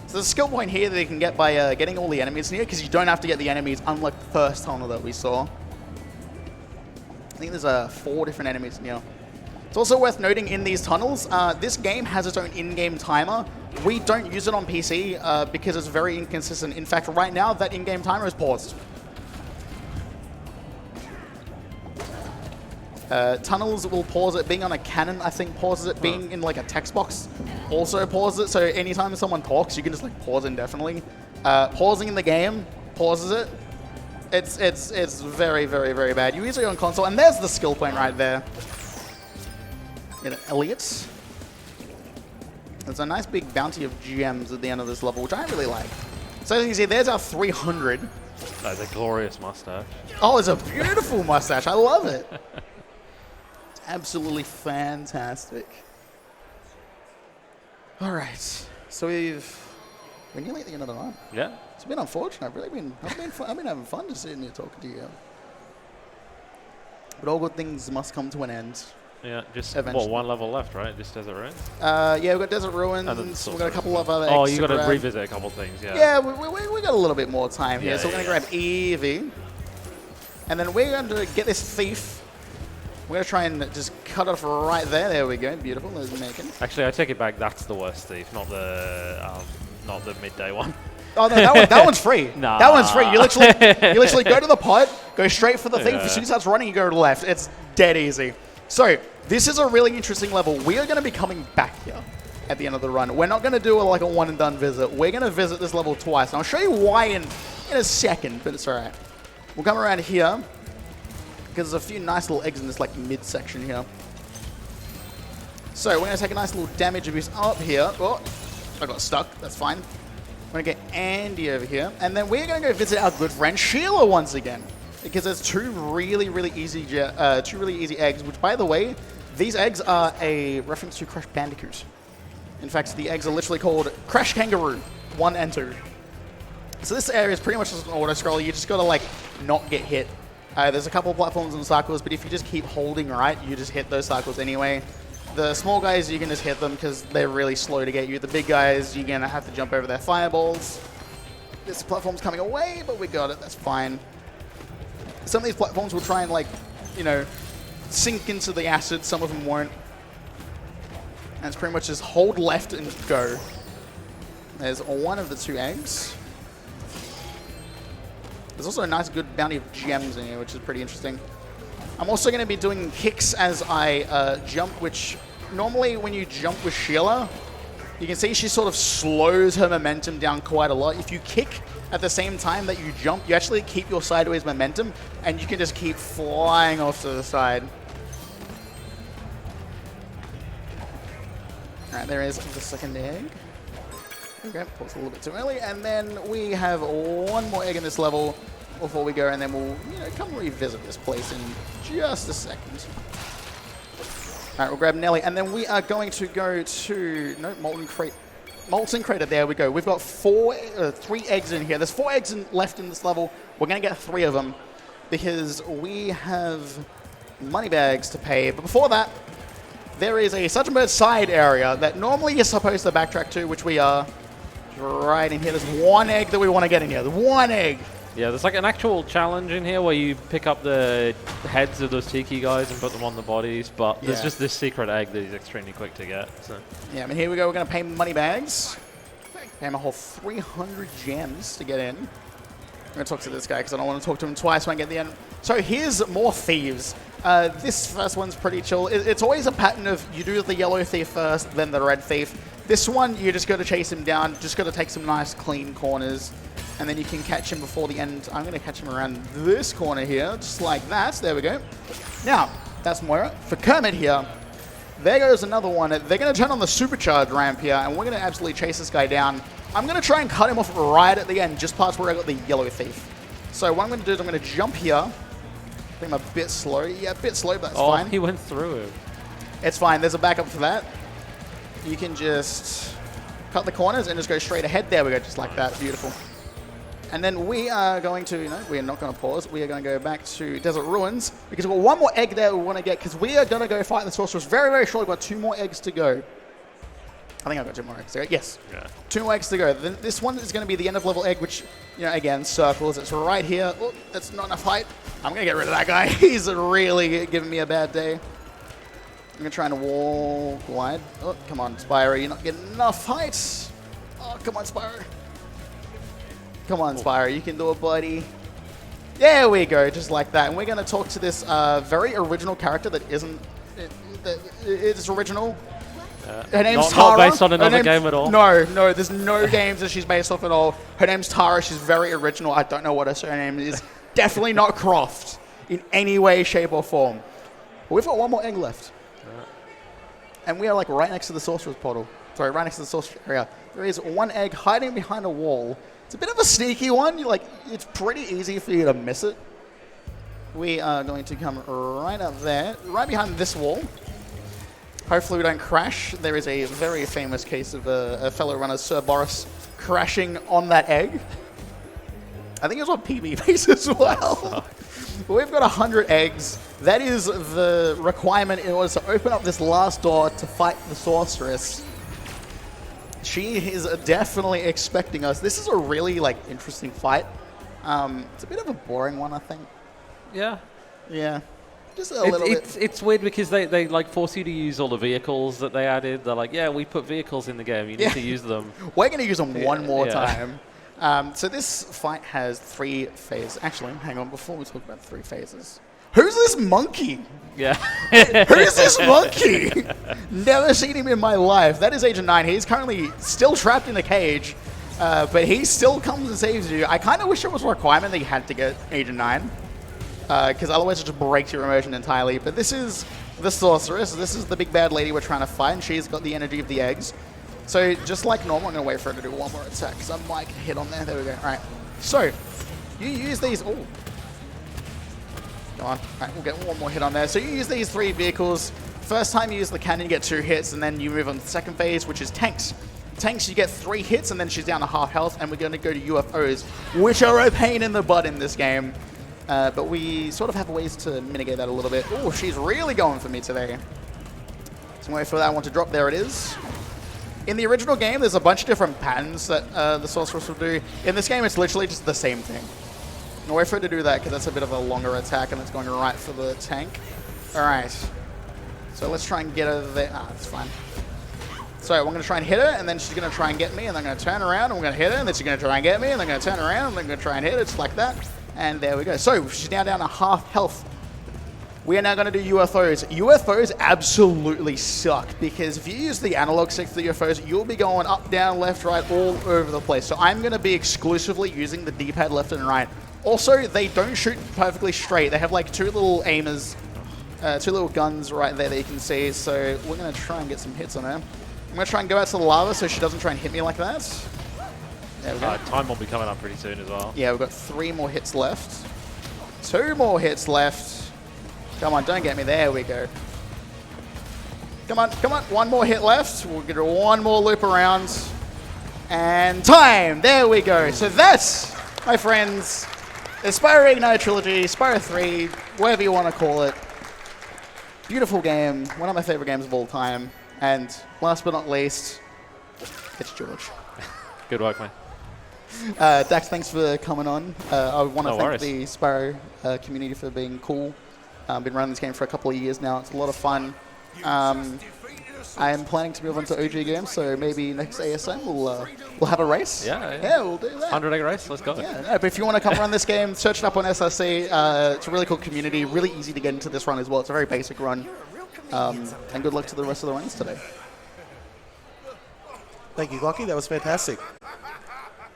A: So there's a skill point here that you can get by getting all the enemies in here, because you don't have to get the enemies, unlike the first tunnel that we saw. I think there's 4 different enemies in here. It's also worth noting in these tunnels, this game has its own in-game timer. We don't use it on PC because it's very inconsistent. In fact, right now, that in-game timer is paused. Tunnels will pause it. Being on a cannon, I think, pauses it. Being in, like, a text box also pauses it. So anytime someone talks, you can just, like, pause indefinitely. Pausing in the game pauses it. It's very, very, very bad. You use it on console, and there's the skill point right there. Get Elliot's. There's a nice big bounty of gems at the end of this level, which I really like. So as you can see, there's our 300.
C: That's a glorious mustache.
A: Oh, it's a beautiful mustache. I love it. Absolutely fantastic. All right, so we're nearly at the end of the run.
C: Yeah.
A: It's been unfortunate. I've been having fun just sitting here talking to you. But all good things must come to an end.
C: Yeah, just
A: eventually.
C: one level left, right? Just Desert Ruins?
A: Yeah, we've got Desert Ruins. We've got a couple of other.
C: Oh, you got to revisit a couple things. Yeah.
A: Yeah, we got a little bit more time here, so we're gonna grab Eevee, and then we're going to get this thief. We're going to try and just cut off right there. There we go. Beautiful. There's Megan.
C: Actually, I take it back. That's the worst thief, not the midday one.
A: Oh, no, that one's free.
C: Nah.
A: That one's free. You literally go to the pot, go straight for the thief. As soon as he starts running, you go to the left. It's dead easy. So, this is a really interesting level. We are going to be coming back here at the end of the run. We're not going to do like a one-and-done visit. We're going to visit this level twice. And I'll show you why in a second, but it's all right. We'll come around here, because there's a few nice little eggs in this, like, mid-section here. So, we're going to take a nice little damage abuse up here. Oh, I got stuck. That's fine. We're going to get Andy over here. And then we're going to go visit our good friend Sheila once again, because there's 2 really, really easy eggs, which, by the way, these eggs are a reference to Crash Bandicoot. In fact, the eggs are literally called Crash Kangaroo 1 and 2. So this area is pretty much just an auto-scroller. You just got to, like, not get hit. There's a couple of platforms and cycles, but if you just keep holding right, you just hit those cycles anyway. The small guys, you can just hit them because they're really slow to get you. The big guys, you're going to have to jump over their fireballs. This platform's coming away, but we got it. That's fine. Some of these platforms will try and, like, you know, sink into the acid. Some of them won't. And it's pretty much just hold left and go. There's one of the 2 eggs. There's also a nice good bounty of gems in here, which is pretty interesting. I'm also going to be doing kicks as I jump, which normally when you jump with Sheila, you can see she sort of slows her momentum down quite a lot. If you kick at the same time that you jump, you actually keep your sideways momentum, and you can just keep flying off to the side. All right, there is the second egg. Okay, pause a little bit too early, and then we have one more egg in this level before we go, and then we'll come revisit this place in just a second. All right, we'll grab Nelly, and then we are going to go to Molten Crate. Molten Crater, there we go. We've got 3 eggs in here. There's 4 eggs left in this level. We're going to get 3 of them because we have money bags to pay. But before that, there is a Such and Bird side area that normally you're supposed to backtrack to, which we are right in here. There's 1 egg that we want to get in here. 1 egg.
C: Yeah, there's like an actual challenge in here where you pick up the heads of those tiki guys and put them on the bodies, but there's just this secret egg that is extremely quick to get. So.
A: Yeah, I mean, here we go. We're going to pay money bags. Pay him a whole 300 gems to get in. I'm going to talk to this guy because I don't want to talk to him twice when I get the end. So here's more thieves. This first one's pretty chill. It's always a pattern of you do the yellow thief first, then the red thief. This one, you just got to chase him down. Just got to take some nice, clean corners. And then you can catch him before the end. I'm going to catch him around this corner here, just like that. There we go. Now, that's Moira. For Kermit here, there goes another one. They're going to turn on the supercharge ramp here, and we're going to absolutely chase this guy down. I'm going to try and cut him off right at the end, just past where I got the yellow thief. So what I'm going to do is I'm going to jump here. I think I'm a bit slow. Yeah, a bit slow, but that's fine.
C: Oh, he went through it.
A: It's fine. There's a backup for that. You can just cut the corners and just go straight ahead. There we go, just like that. Beautiful. And then we are going to, we are not going to pause. We are going to go back to Desert Ruins because we've got 1 more egg there we want to get because we are going to go fight the sorceress very, very shortly. We've got 2 more eggs to go. I think I've got 2 more eggs to go. Yes. Yeah. 2 more eggs to go. Then this one is going to be the end of level egg, which, again, circles. It's right here. Oh, that's not enough height. I'm going to get rid of that guy. He's really giving me a bad day. I'm going to try and wall glide. Oh, come on, Spyro. You're not getting enough height. Oh, come on, Spyro. Come on, Spyro, you can do it, buddy. There we go, just like that. And we're going to talk to this very original character that isn't... It's original. Her name's Tara.
C: Not based on another game at all?
A: No, there's no games that she's based off at all. Her name's Tara. She's very original. I don't know what her surname is. Definitely not Croft in any way, shape, or form. But we've got 1 more egg left. And we are like right next to the sorcerer's portal. Sorry, right next to the sorcerer's area. There is 1 egg hiding behind a wall. It's a bit of a sneaky one. It's pretty easy for you to miss it. We are going to come right up there, right behind this wall. Hopefully we don't crash. There is a very famous case of a fellow runner, Sir Boris, crashing on that egg. I think it was on PB base as well. But we've got 100 eggs. That is the requirement in order to open up this last door to fight the sorceress. She is definitely expecting us. This is a really interesting fight. It's a bit of a boring one, I think.
C: Yeah.
A: Yeah. Just a little bit.
C: It's weird because they force you to use all the vehicles that they added. They're like, yeah, we put vehicles in the game. You need to use them.
A: We're going to use them one more time. So this fight has 3 phases. Actually, hang on. Before we talk about 3 phases. Who's this monkey?
C: Yeah.
A: Who's this monkey? Never seen him in my life. That is Agent 9. He's currently still trapped in a cage, but he still comes and saves you. I kind of wish it was a requirement that you had to get Agent 9, because otherwise it just breaks your immersion entirely. But this is the sorceress. This is the big bad lady we're trying to fight, and she's got the energy of the eggs. So just like normal, I'm going to wait for her to do 1 more attack, because I might hit on there. There we go. All right. So you use these... Oh. Go on. All right, we'll get 1 more hit on there. So you use these 3 vehicles. First time you use the cannon, you get 2 hits, and then you move on to the second phase, which is tanks. Tanks, you get 3 hits, and then she's down to half health, and we're going to go to UFOs, which are a pain in the butt in this game. But we sort of have ways to mitigate that a little bit. Oh, she's really going for me today. So wait for that one to drop. There it is. In the original game, there's a bunch of different patterns that the sorceress will do. In this game, it's literally just the same thing. No wait for it to do that because that's a bit of a longer attack and it's going right for the tank. All right. So let's try and get her there. Ah, that's fine. So we're going to try and hit her, and then she's going to try and get me, and I'm going to turn around, and we're going to hit her, and then she's going to try and get me, and I'm going to turn around, and I'm going to try and hit her, just like that. And there we go. So she's now down to half health. We are now going to do UFOs. UFOs absolutely suck because if you use the analog stick for the UFOs, you'll be going up, down, left, right, all over the place. So I'm going to be exclusively using the D-pad left and right. Also, they don't shoot perfectly straight. They have like two little aimers, two little guns right there that you can see. So we're going to try and get some hits on her. I'm going to try and go out to the lava so she doesn't try and hit me like that. There we go.
C: Time will be coming up pretty soon as well.
A: Yeah, we've got 3 more hits left. 2 more hits left. Come on, don't get me. There we go. Come on, come on. 1 more hit left. We'll get 1 more loop around. And time! There we go. So that's, my friends, the Spyro Reignited Trilogy, Spyro 3, whatever you want to call it. Beautiful game. One of my favorite games of all time. And last but not least, it's George.
C: Good work, mate.
A: Dax, thanks for coming on. I want to
C: No
A: thank
C: worries.
A: the Spyro community for being cool. Been running this game for a couple of years now. It's a lot of fun. I am planning to move on to OG games, so maybe next ASM we'll have a race.
C: Yeah.
A: We'll do that.
C: 100 egg race, let's go.
A: Yeah, no, but if you want to come run this game, search it up on SRC. It's a really cool community, really easy to get into this run as well. It's a very basic run. And good luck to the rest of the runs today.
B: Thank you, Glocky. That was fantastic.